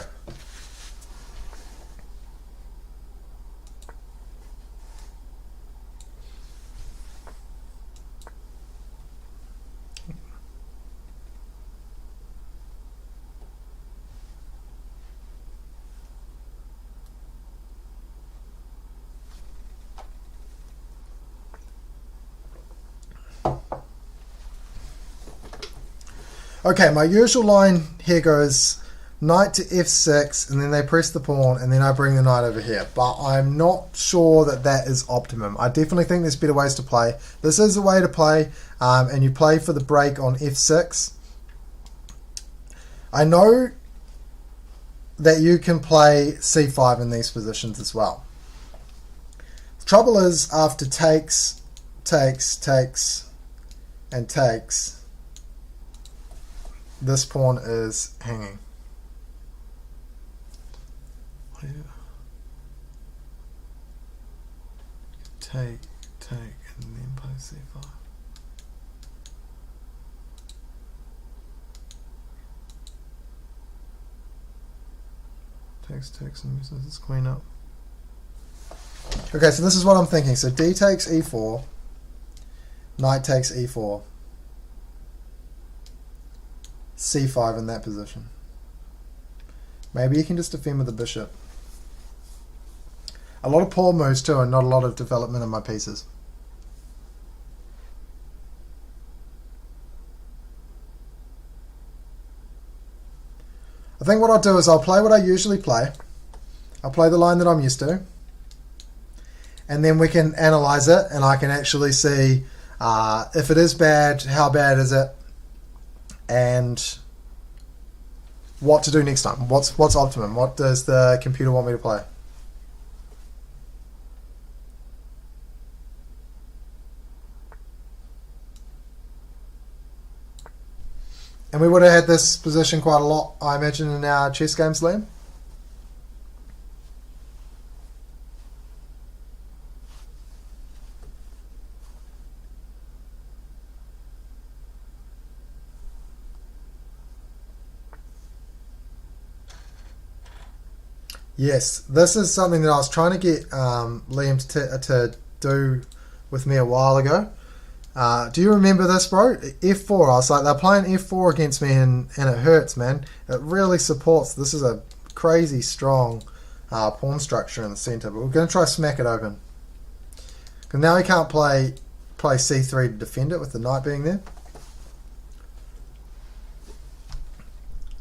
Okay, my usual line here goes knight to f6, and then they press the pawn, and then I bring the knight over here. But I'm not sure that that is optimum. I definitely think there's better ways to play. This is a way to play, and you play for the break on f6. I know that you can play c5 in these positions as well. The trouble is, after takes, and takes, this pawn is hanging. Take, and then play c5. Takes, and moves this queen up. Okay, so this is what I'm thinking. So d takes e4, knight takes e4. c5 in that position. Maybe you can just defend with the bishop. A lot of pawn moves too, and not a lot of development in my pieces. I think what I'll do is I'll play what I usually play. I'll play the line that I'm used to. And then we can analyze it, and I can actually see if it is bad, how bad is it, and what to do next time. What's optimum? What does the computer want me to play? And we would have had this position quite a lot, I imagine, in our chess games, Liam. Yes, this is something that I was trying to get Liam to do with me a while ago. Do you remember this, bro? F4. I was like, they're playing F4 against me, and it hurts, man. It really supports. This is a crazy strong pawn structure in the center, but we're going to try to smack it open. Because now he can't play c3 to defend it with the knight being there.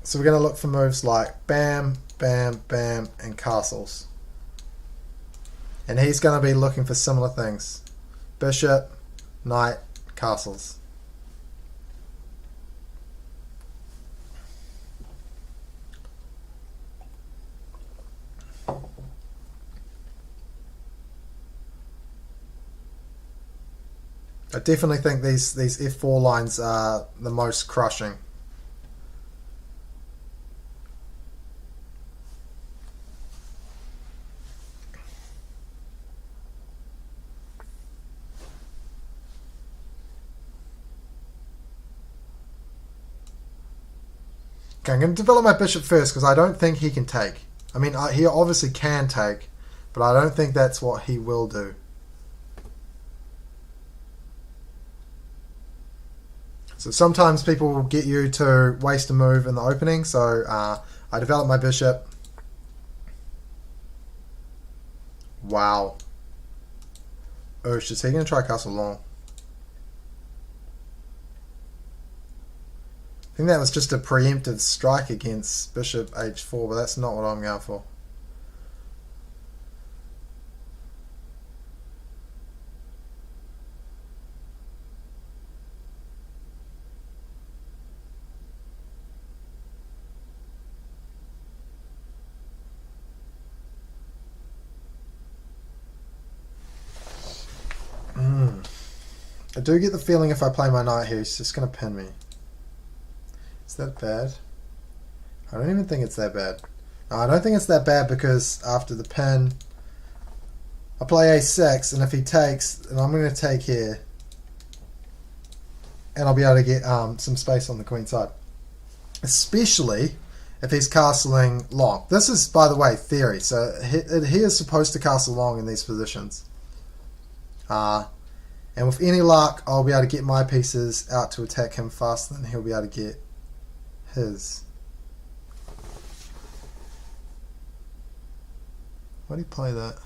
So we're going to look for moves like bam, bam, bam, and castles. And he's going to be looking for similar things. Bishop, knight, castles. I definitely think these f4 lines are the most crushing. Okay, I'm going to develop my bishop first because I don't think he can take. I mean, he obviously can take, but I don't think that's what he will do. So sometimes people will get you to waste a move in the opening, so I develop my bishop. Wow. Oosh, is he going to try castle long? I think that was just a preemptive strike against bishop h4, but that's not what I'm going for. I do get the feeling if I play my knight here, he's just going to pin me. Is that bad? I don't even think it's that bad. No, I don't think it's that bad because after the pin, I play a6, and if he takes, and I'm going to take here, and I'll be able to get some space on the queen side. Especially if he's castling long. This is, by the way, theory. So he is supposed to castle long in these positions. And with any luck, I'll be able to get my pieces out to attack him faster than he'll be able to get his. Why do you play that?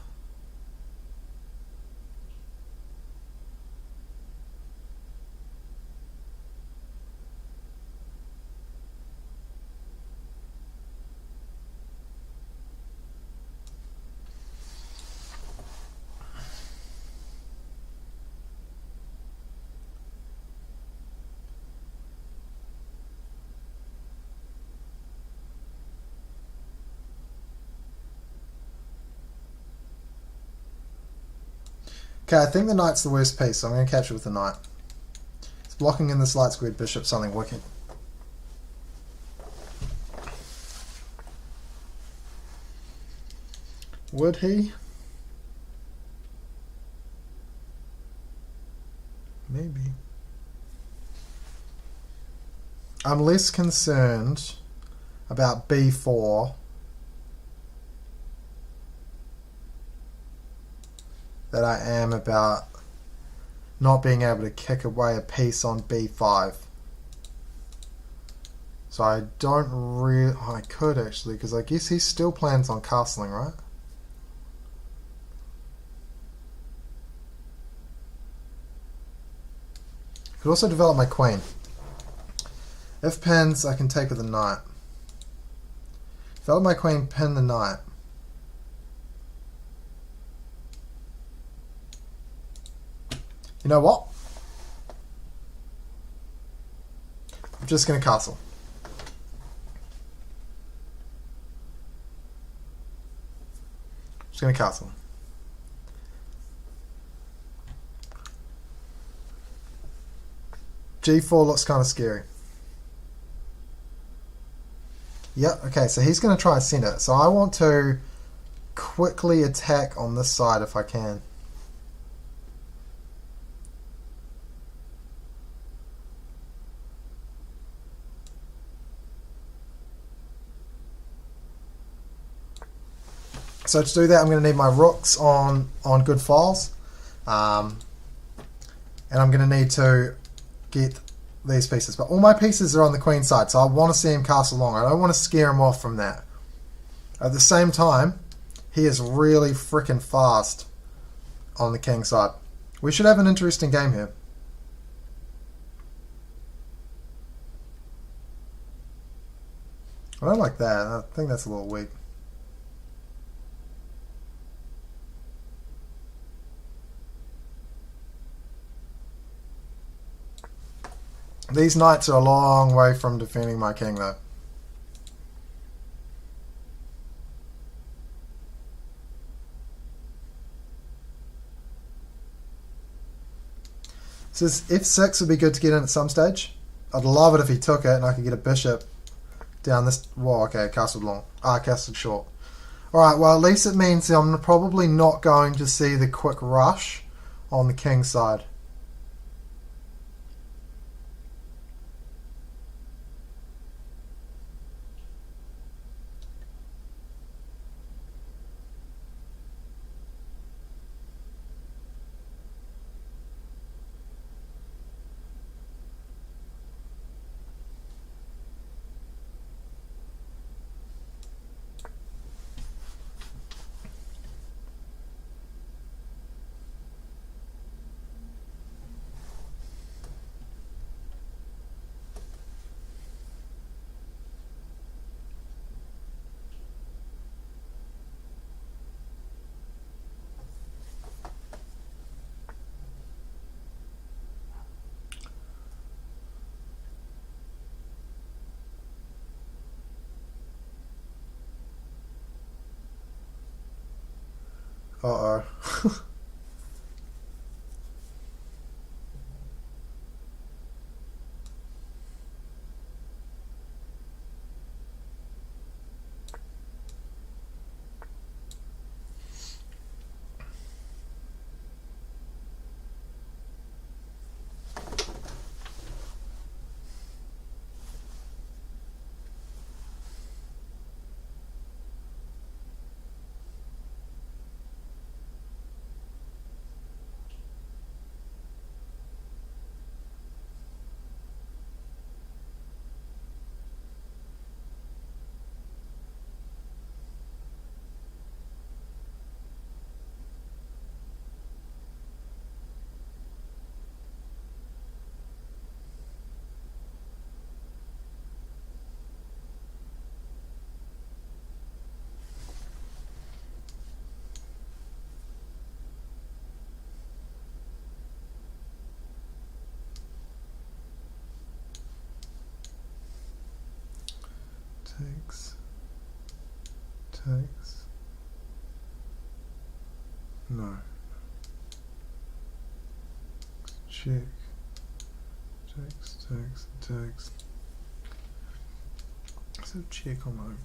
Okay, I think the knight's the worst piece, so I'm going to catch it with the knight. It's blocking in this light squared bishop something wicked. Would he? Maybe. I'm less concerned about b4 than I am about not being able to kick away a piece on b5. So I don't really... Oh, I could actually, because I guess he still plans on castling, right? Could also develop my queen. If pins, I can take with the knight. Develop my queen, pin the knight. You know what? I'm just going to castle. Just going to castle. G4 looks kind of scary. Yep, okay, so he's going to try and send it. So I want to quickly attack on this side if I can. So to do that, I'm going to need my rooks on good files. And I'm going to need to get these pieces. But all my pieces are on the queen side, so I want to see him castle long. I don't want to scare him off from that. At the same time, he is really freaking fast on the king side. We should have an interesting game here. I don't like that. I think that's a little weak. These knights are a long way from defending my king, though. So this f6 would be good to get in at some stage. I'd love it if he took it and I could get a bishop down this. Whoa, okay, castled long. Castled short. Alright, well, at least it means that I'm probably not going to see the quick rush on the king side. Uh-oh. Takes. No. Check. Takes. So check on open.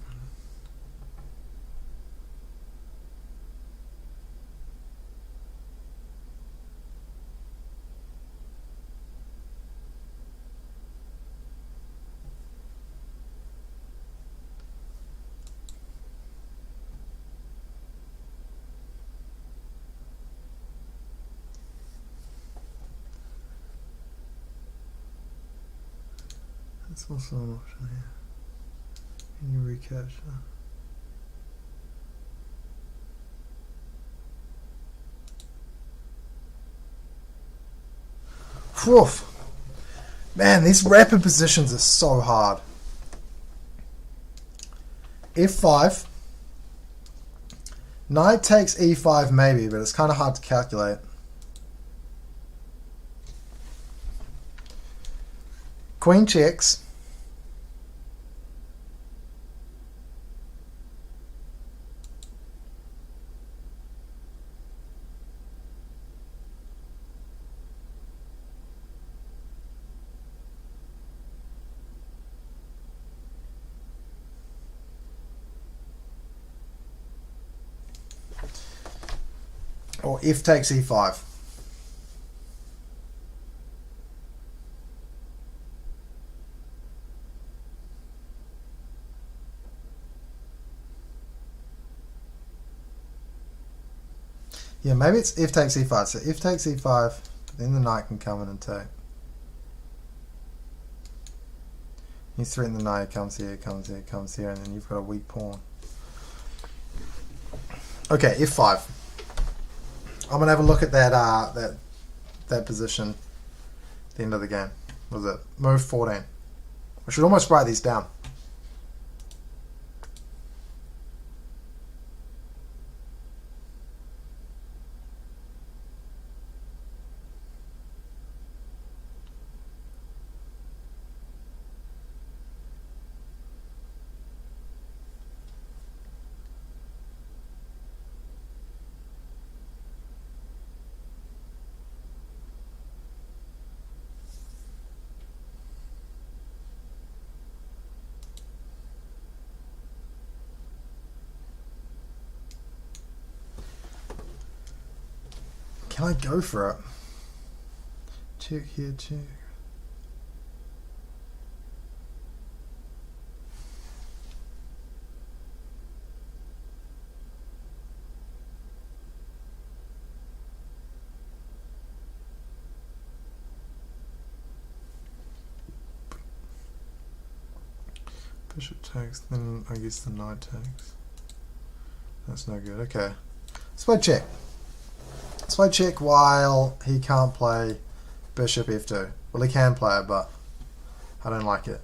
That's also an option here. Can you recapture? Whew. Man, these rapid positions are so hard. F5. Knight takes E5 maybe, but it's kind of hard to calculate. Queen checks. Or F takes E5. Yeah, maybe it's F takes E5. So F takes E5, then the knight can come in and take. You threaten the knight, it comes here, comes here, and then you've got a weak pawn. Okay, F5. I'm gonna have a look at that position at the end of the game. What was it? Move 14. I should almost write these down. Can I go for it? Check here, check. Bishop takes, then I guess the knight takes. That's no good. Okay. Let's play check. Let's play check while he can't play bishop f2. Well, he can play it, but I don't like it.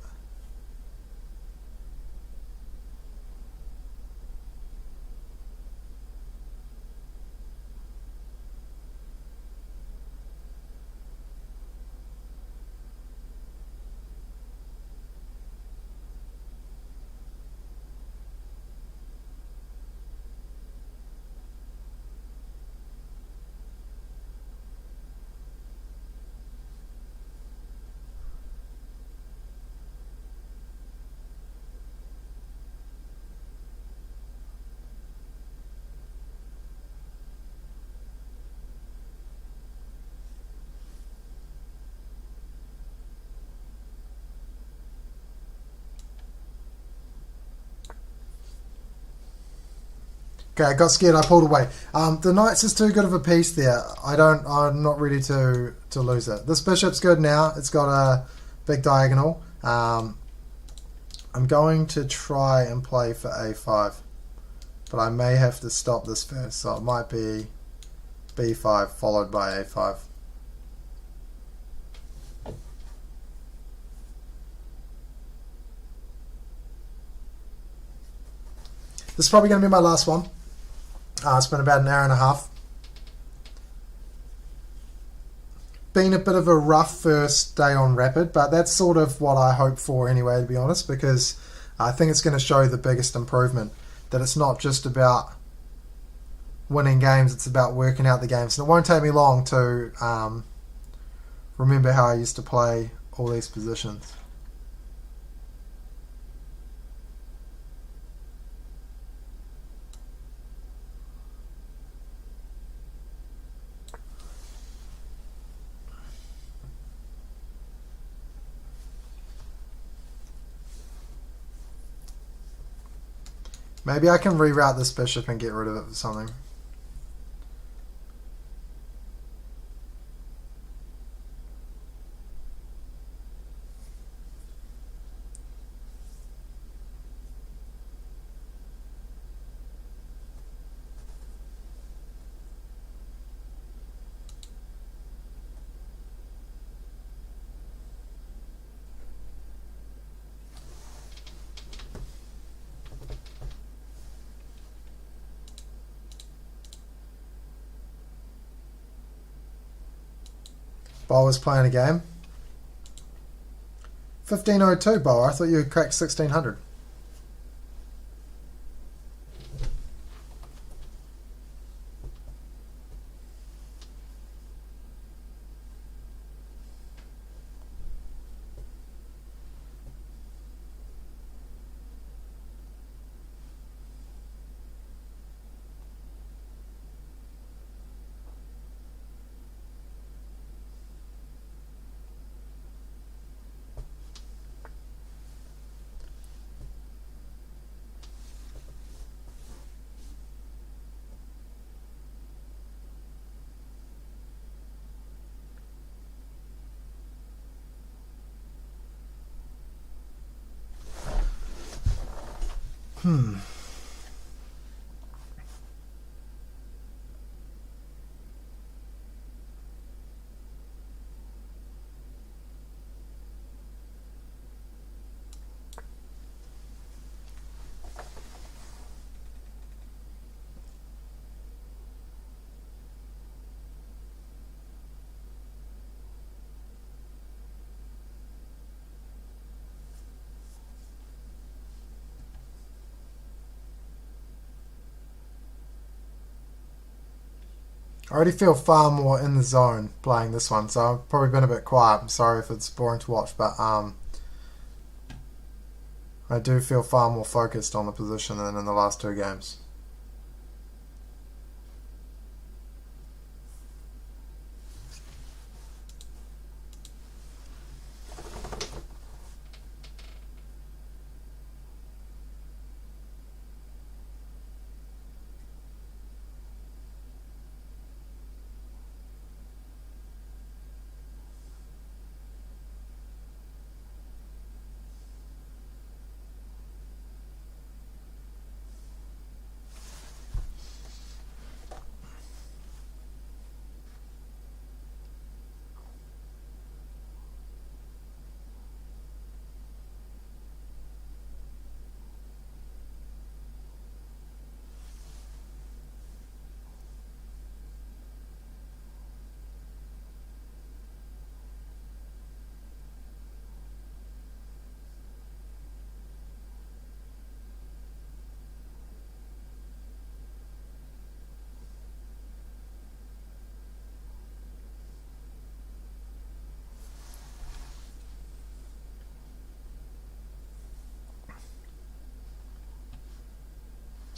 Okay, I got scared. I pulled away. The knight's is too good of a piece there. I'm not ready to lose it. This bishop's good now. It's got a big diagonal. I'm going to try and play for a5, but I may have to stop this first. So it might be b5 followed by a5. This is probably going to be my last one. It's been about an hour and a half. Been a bit of a rough first day on Rapid, but that's sort of what I hope for anyway, to be honest, because I think it's going to show the biggest improvement, that it's not just about winning games, it's about working out the games. And it won't take me long to remember how I used to play all these positions. Maybe I can reroute this bishop and get rid of it for something. Bo was playing a game. 1502, Bo. I thought you had cracked 1600. Hmm. I already feel far more in the zone playing this one, so I've probably been a bit quiet. I'm sorry if it's boring to watch, but I do feel far more focused on the position than in the last two games.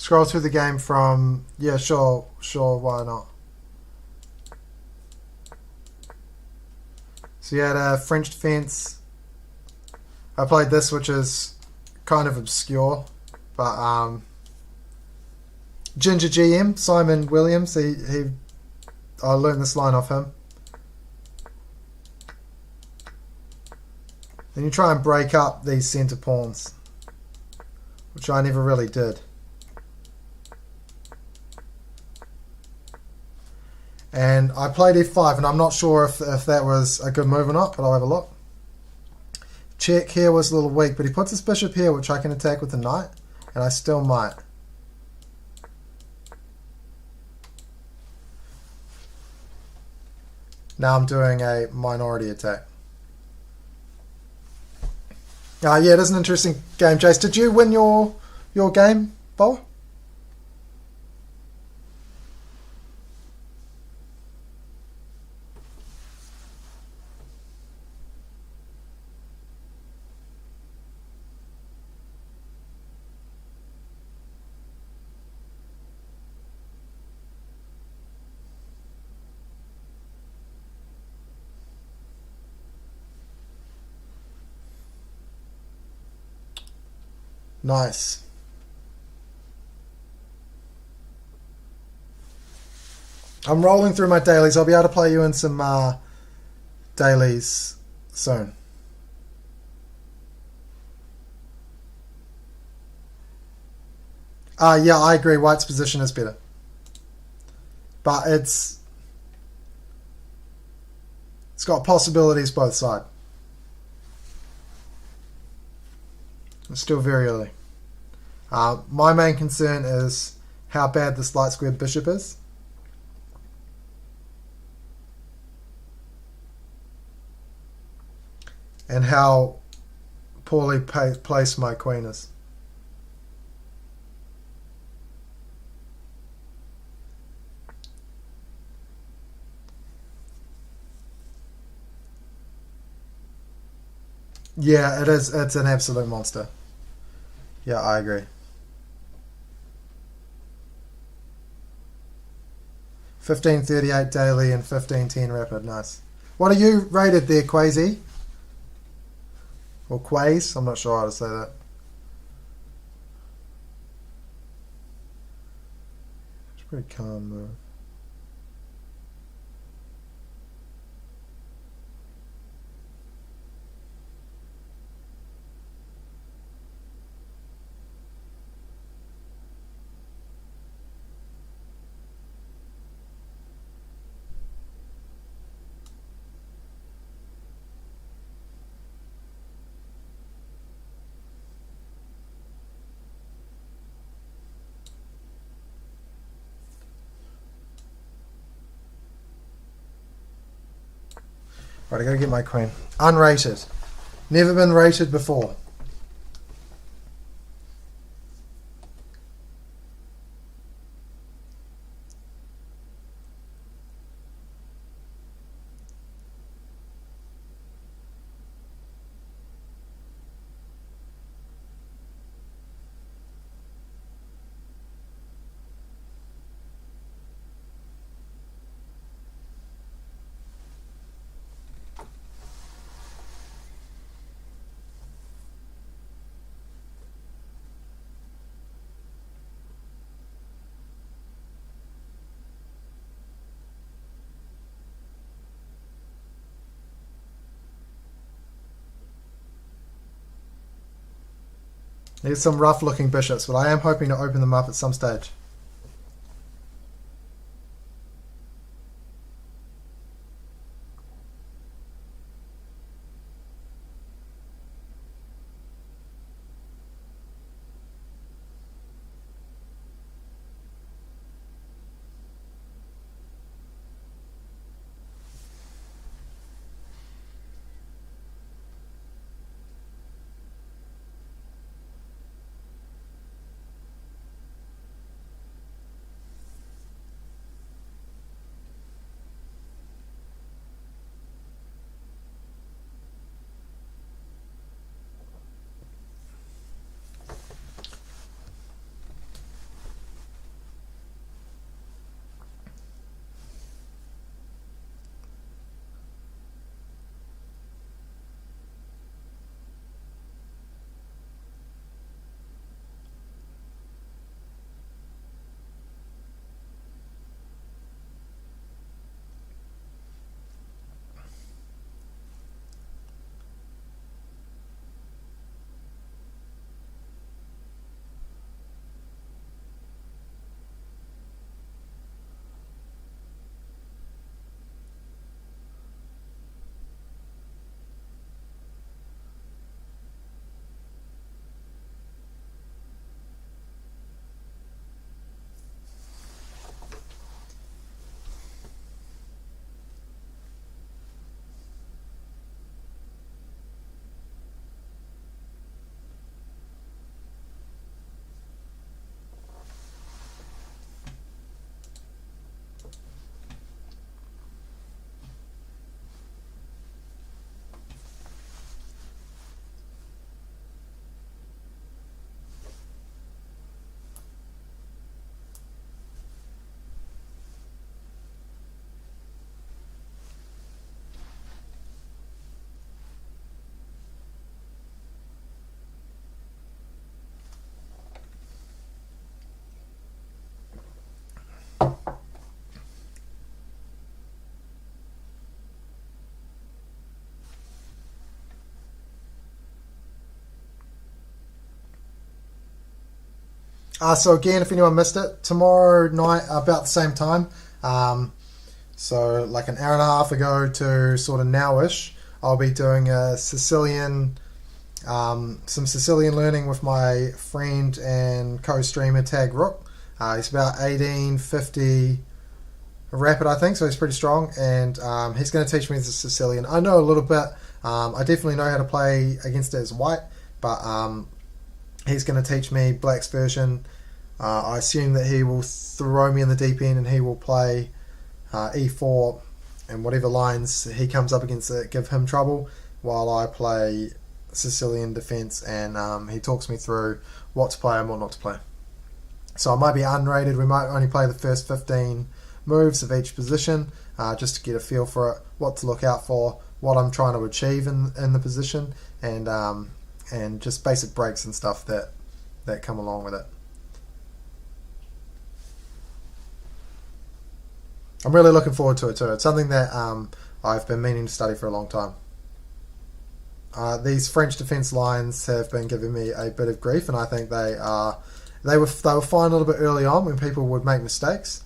scroll through the game from... Yeah, sure, why not? So you had a French defense. I played this, which is kind of obscure, but Ginger GM, Simon Williams, I learned this line off him. Then you try and break up these centre pawns, which I never really did. And I played f5, and I'm not sure if that was a good move or not, but I'll have a look. Check here was a little weak, but he puts his bishop here, which I can attack with the knight, and I still might. Now I'm doing a minority attack. Yeah, it is an interesting game, Jace. Did you win your game, Bo? Nice. I'm rolling through my dailies. I'll be able to play you in some dailies soon. Yeah, I agree. White's position is better. But it's got possibilities both sides. It's still very early. My main concern is how bad this light squared bishop is. And how poorly placed my queen is. Yeah, it is. It's an absolute monster. Yeah, I agree. 1538 daily and 1510 rapid. Nice. What are you rated there, Quasi? Or Quaze? I'm not sure how to say that. It's pretty calm move. Right, I gotta get my queen. Unrated. Never been rated before. There's some rough looking bishops, but I am hoping to open them up at some stage. So again, if anyone missed it, tomorrow night about the same time. Um, so like an hour and a half ago to sort of nowish, I'll be doing a Sicilian, some Sicilian learning with my friend and co-streamer Tag Rook. He's about 1850 rapid, I think, so he's pretty strong, and he's going to teach me the Sicilian. I know a little bit. I definitely know how to play against it as white, but he's going to teach me black's version. I assume that he will throw me in the deep end and he will play e4 and whatever lines he comes up against that give him trouble, while I play Sicilian defense, and he talks me through what to play and what not to play. So I might be unrated. We might only play the first 15 moves of each position, just to get a feel for it, what to look out for, what I'm trying to achieve in the position, and just basic breaks and stuff that come along with it. I'm really looking forward to it too. It's something that I've been meaning to study for a long time. These French defence lines have been giving me a bit of grief, and I think they were fine a little bit early on when people would make mistakes,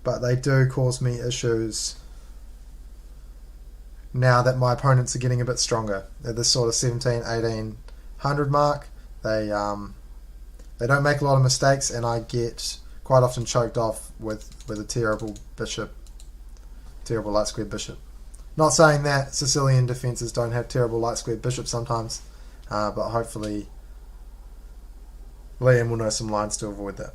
but they do cause me issues now that my opponents are getting a bit stronger. At this sort of 1700-1800 mark, they don't make a lot of mistakes, and I get quite often choked off with a terrible light squared bishop. Not saying that Sicilian defences don't have terrible light squared bishops sometimes, but hopefully Liam will know some lines to avoid that.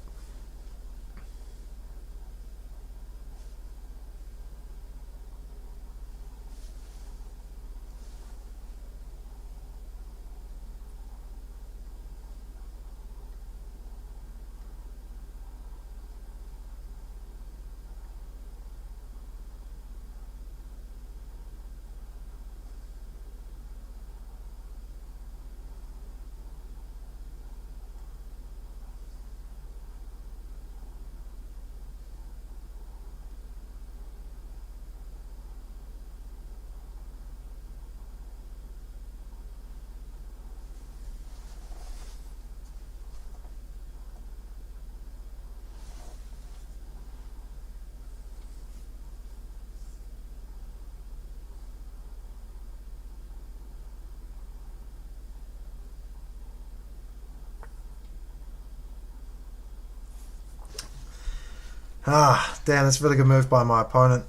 Damn, that's a really good move by my opponent.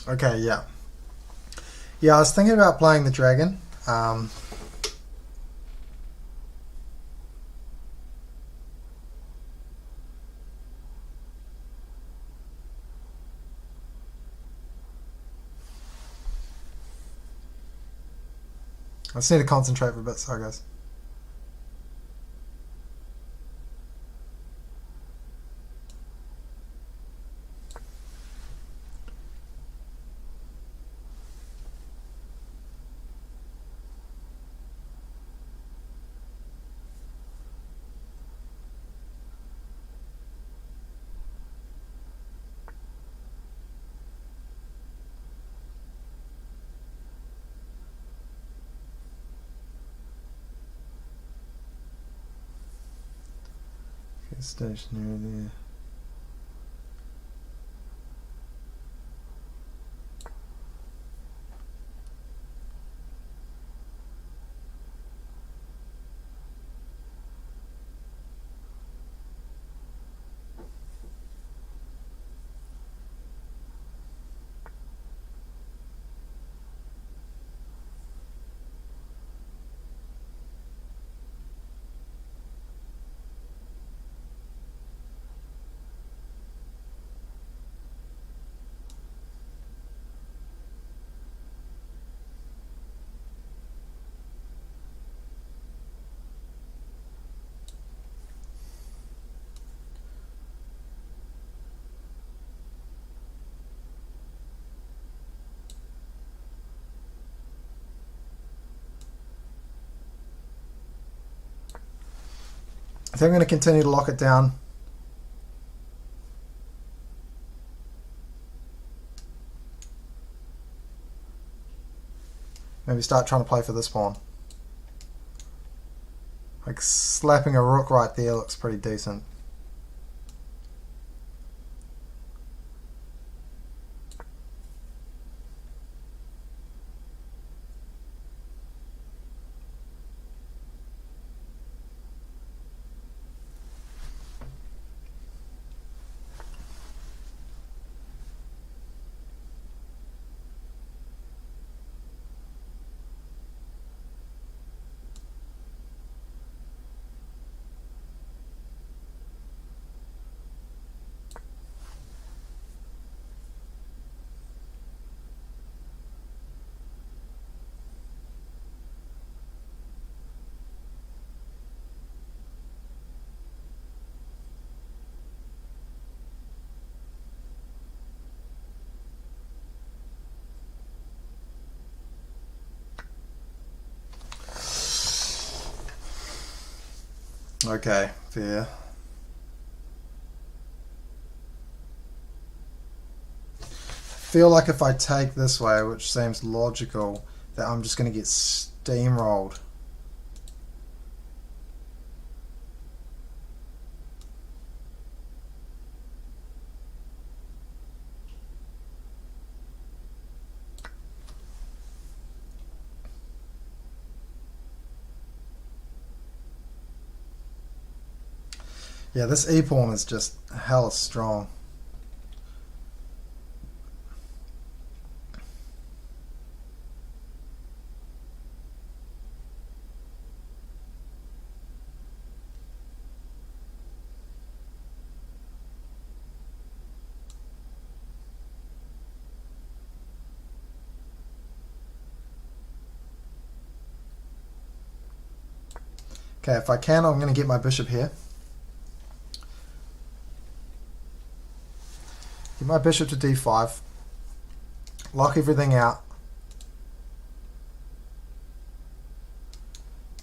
Okay, yeah. Yeah, I was thinking about playing the dragon. I just need to concentrate for a bit. Sorry, guys. Okay, stationary there. think I'm going to continue to lock it down. Maybe start trying to play for this pawn. Like slapping a rook right there looks pretty decent. Okay, fair. Feel like if I take this way, which seems logical, that I'm just going to get steamrolled. Yeah, this e-pawn is just hella strong. Okay, if I can, I'm going to get my bishop here. Get my bishop to d5. Lock everything out.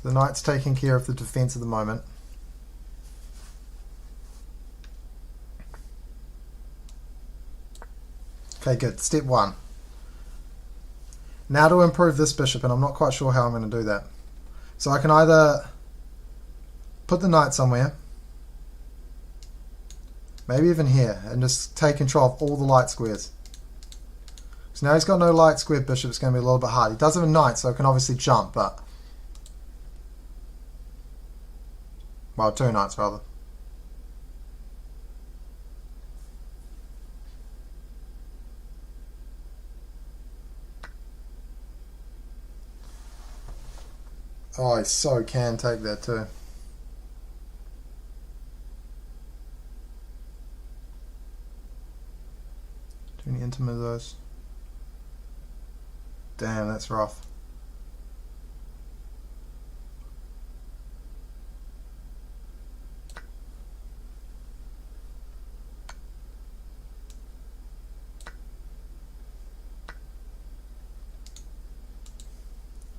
The knight's taking care of the defense at the moment. Okay, good. Step one. Now to improve this bishop, and I'm not quite sure how I'm going to do that. So I can either put the knight somewhere, maybe even here, and just take control of all the light squares. So now he's got no light square bishop, it's going to be a little bit hard. He does have a knight, so it can obviously jump, but... well, two knights, rather. Oh, he so can take that too. Too many intermezzos. Damn, that's rough.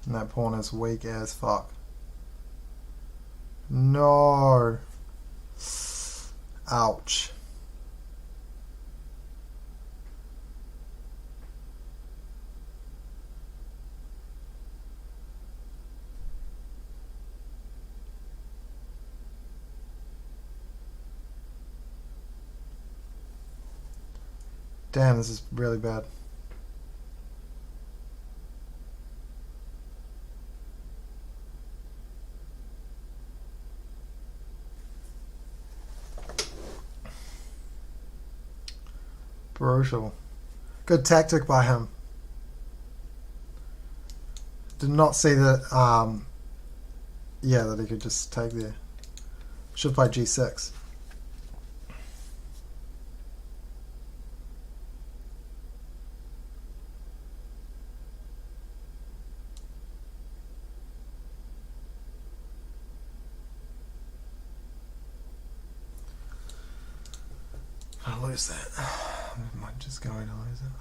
And that pawn is weak as fuck. No. Ouch. Damn, this is really bad. Brutal. Good tactic by him. Did not see that, yeah, that he could just take there. Should play g6. I lose that. I might just go to lose it.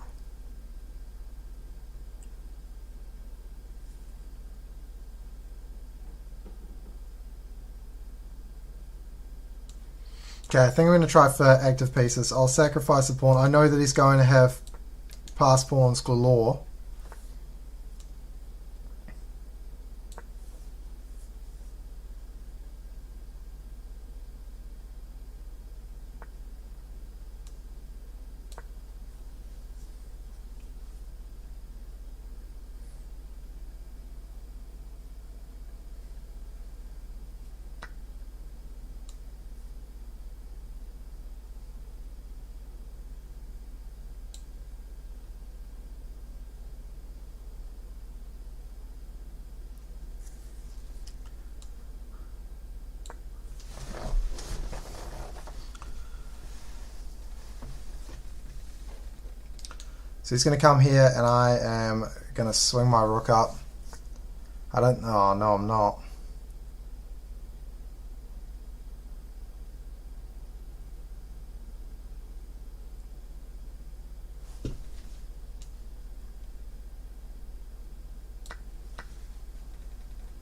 Okay, I think I'm going to try for active pieces. I'll sacrifice a pawn. I know that he's going to have pass pawns galore. So he's going to come here, and I am going to swing my rook up. I don't... Oh, no, I'm not.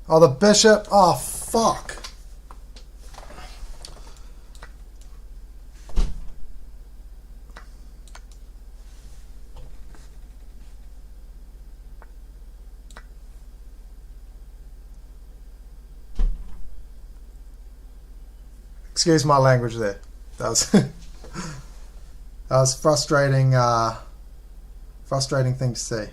Oh, the bishop. Oh, fuck. Excuse my language there. That was that was frustrating. Frustrating thing to see.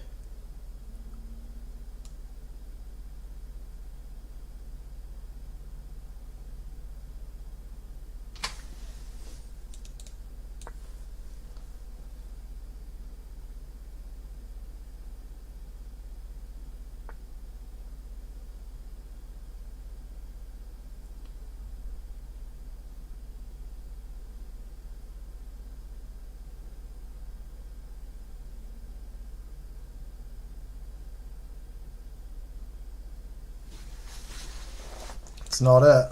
It's not it.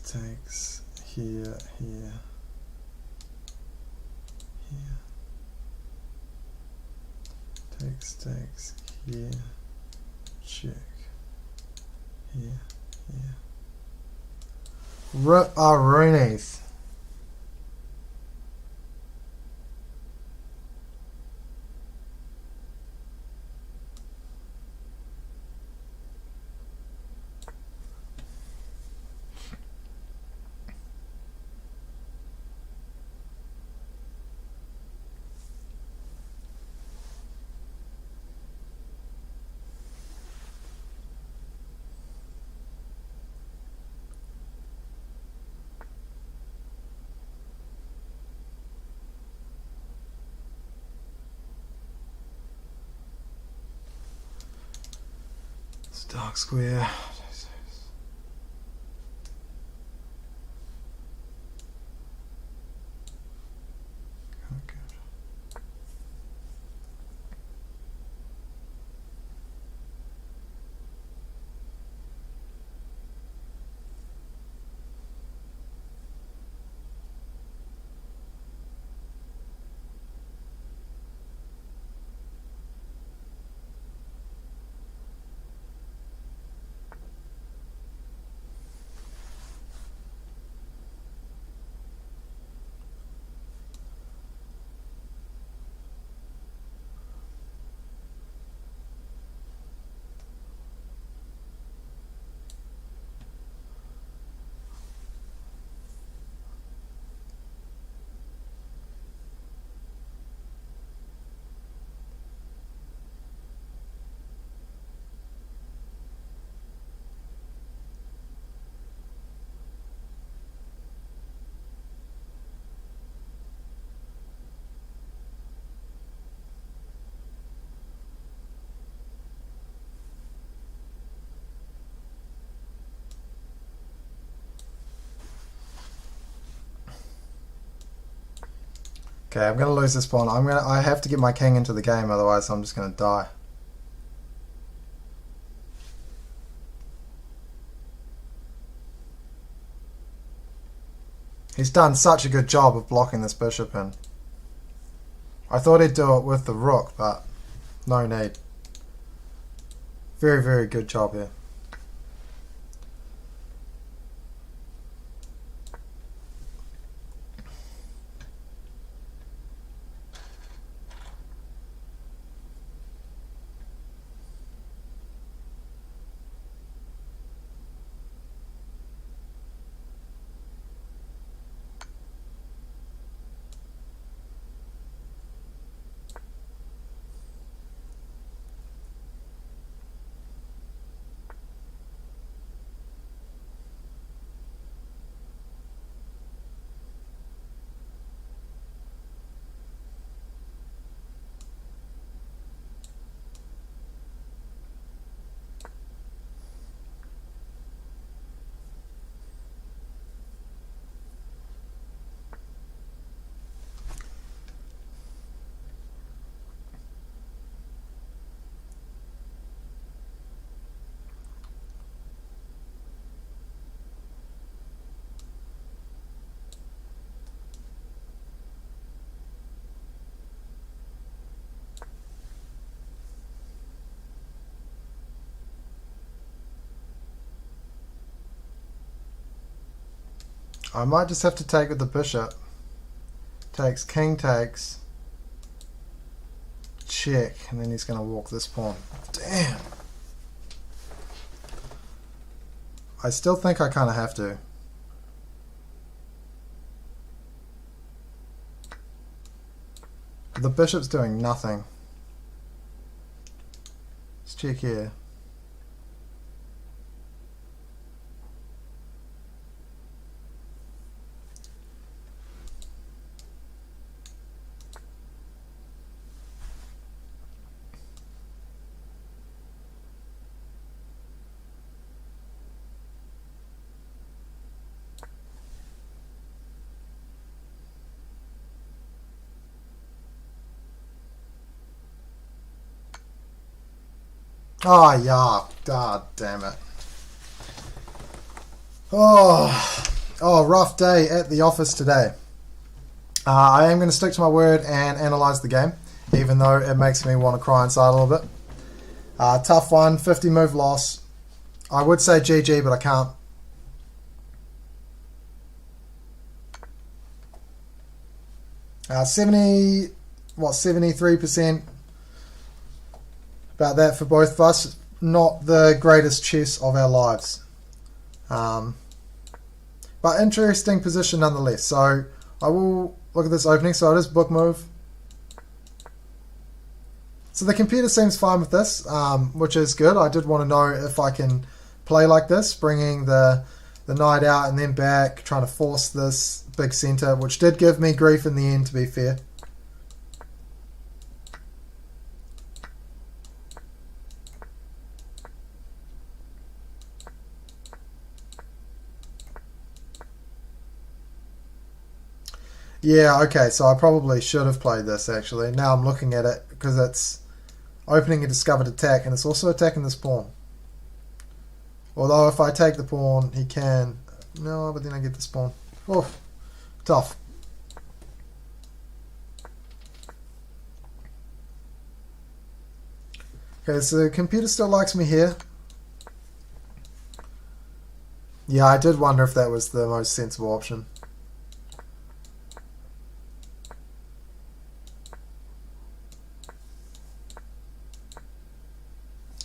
Takes, here, here, here. Takes, here, check, here, here. Roonies. Dark square. Okay, I'm gonna lose this pawn. I have to get my king into the game, otherwise I'm just gonna die. He's done such a good job of blocking this bishop in. I thought he'd do it with the rook, but no need. Very, very good job here. I might just have to take with the bishop. Takes, king takes, check, and then he's going to walk this pawn. Damn. I still think I kind of have to. The bishop's doing nothing. Let's check here. Oh, yeah. God damn it. Oh, rough day at the office today. I am going to stick to my word and analyse the game, even though it makes me want to cry inside a little bit. Tough one, 50 move loss. I would say GG, but I can't. Uh, 73%. About that for both of us. Not the greatest chess of our lives. But interesting position nonetheless. So I will look at this opening. So it is book move. So the computer seems fine with this, which is good. I did want to know if I can play like this, bringing the knight out and then back, trying to force this big center, which did give me grief in the end, to be fair. Yeah, okay, so I probably should have played this, actually. Now I'm looking at it, because it's opening a discovered attack, and it's also attacking this pawn. Although if I take the pawn, he can... No, but then I get this pawn. Oh, tough. Okay, so the computer still likes me here. Yeah, I did wonder if that was the most sensible option.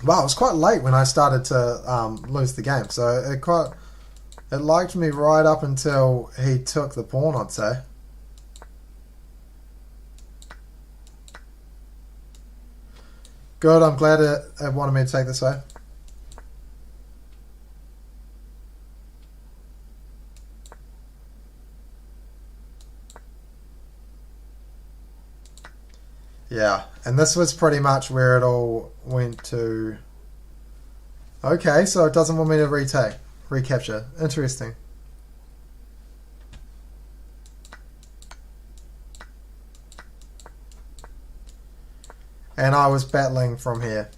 Wow, it was quite late when I started to lose the game, so it liked me right up until he took the pawn, I'd say. Good, I'm glad it wanted me to take this way. Yeah, and this was pretty much where it all went to. Okay, so it doesn't want me to recapture. Interesting. and I was battling from here.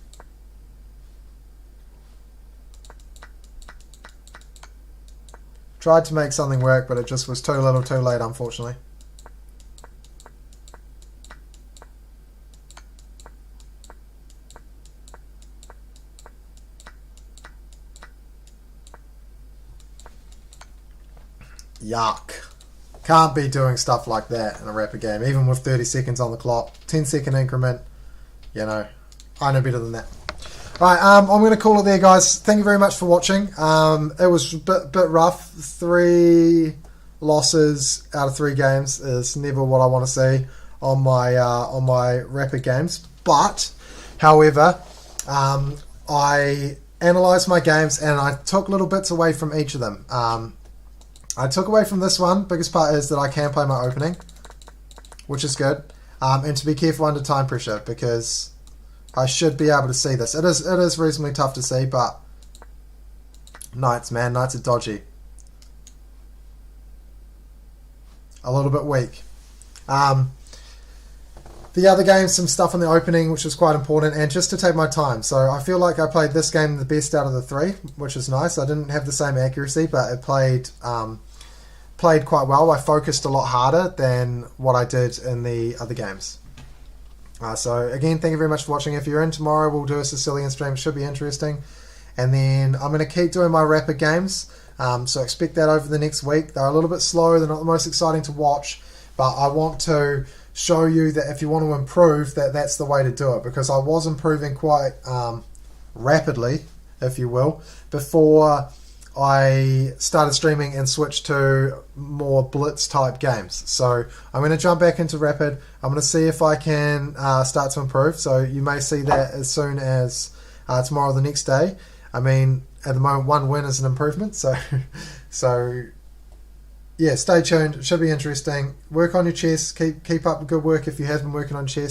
Tried to make something work, but it just was too little too late, unfortunately. Yuck. Can't be doing stuff like that in a rapid game, even with 30 seconds on the clock. 10-second increment, you know, I know better than that. Right, I'm going to call it there, guys. Thank you very much for watching. It was a bit rough. 3 losses out of 3 games is never what I want to see on my rapid games. But, however, I analysed my games and I took little bits away from each of them. I took away from this one, biggest part is that I can play my opening, which is good, and to be careful under time pressure, because I should be able to see this. It is reasonably tough to see, but knights, man, knights are dodgy. A little bit weak. The other game, some stuff in the opening, which was quite important, and just to take my time. So I feel like I played this game the best out of the 3, which is nice. I didn't have the same accuracy, but it played quite well. I focused a lot harder than what I did in the other games. So again, thank you very much for watching. If you're in tomorrow, we'll do a Sicilian stream. It should be interesting. And then I'm going to keep doing my rapid games. So expect that over the next week. They're a little bit slow. They're not the most exciting to watch, but I want to show you that if you want to improve, that's the way to do it, because I was improving quite rapidly, if you will, before I started streaming and switched to more blitz type games. So I'm going to jump back into rapid. I'm going to see if I can start to improve. So you may see that as soon as tomorrow or the next day. I mean, at the moment, 1 win is an improvement. So yeah, stay tuned. It should be interesting. Work on your chess. Keep up the good work if you have been working on chess.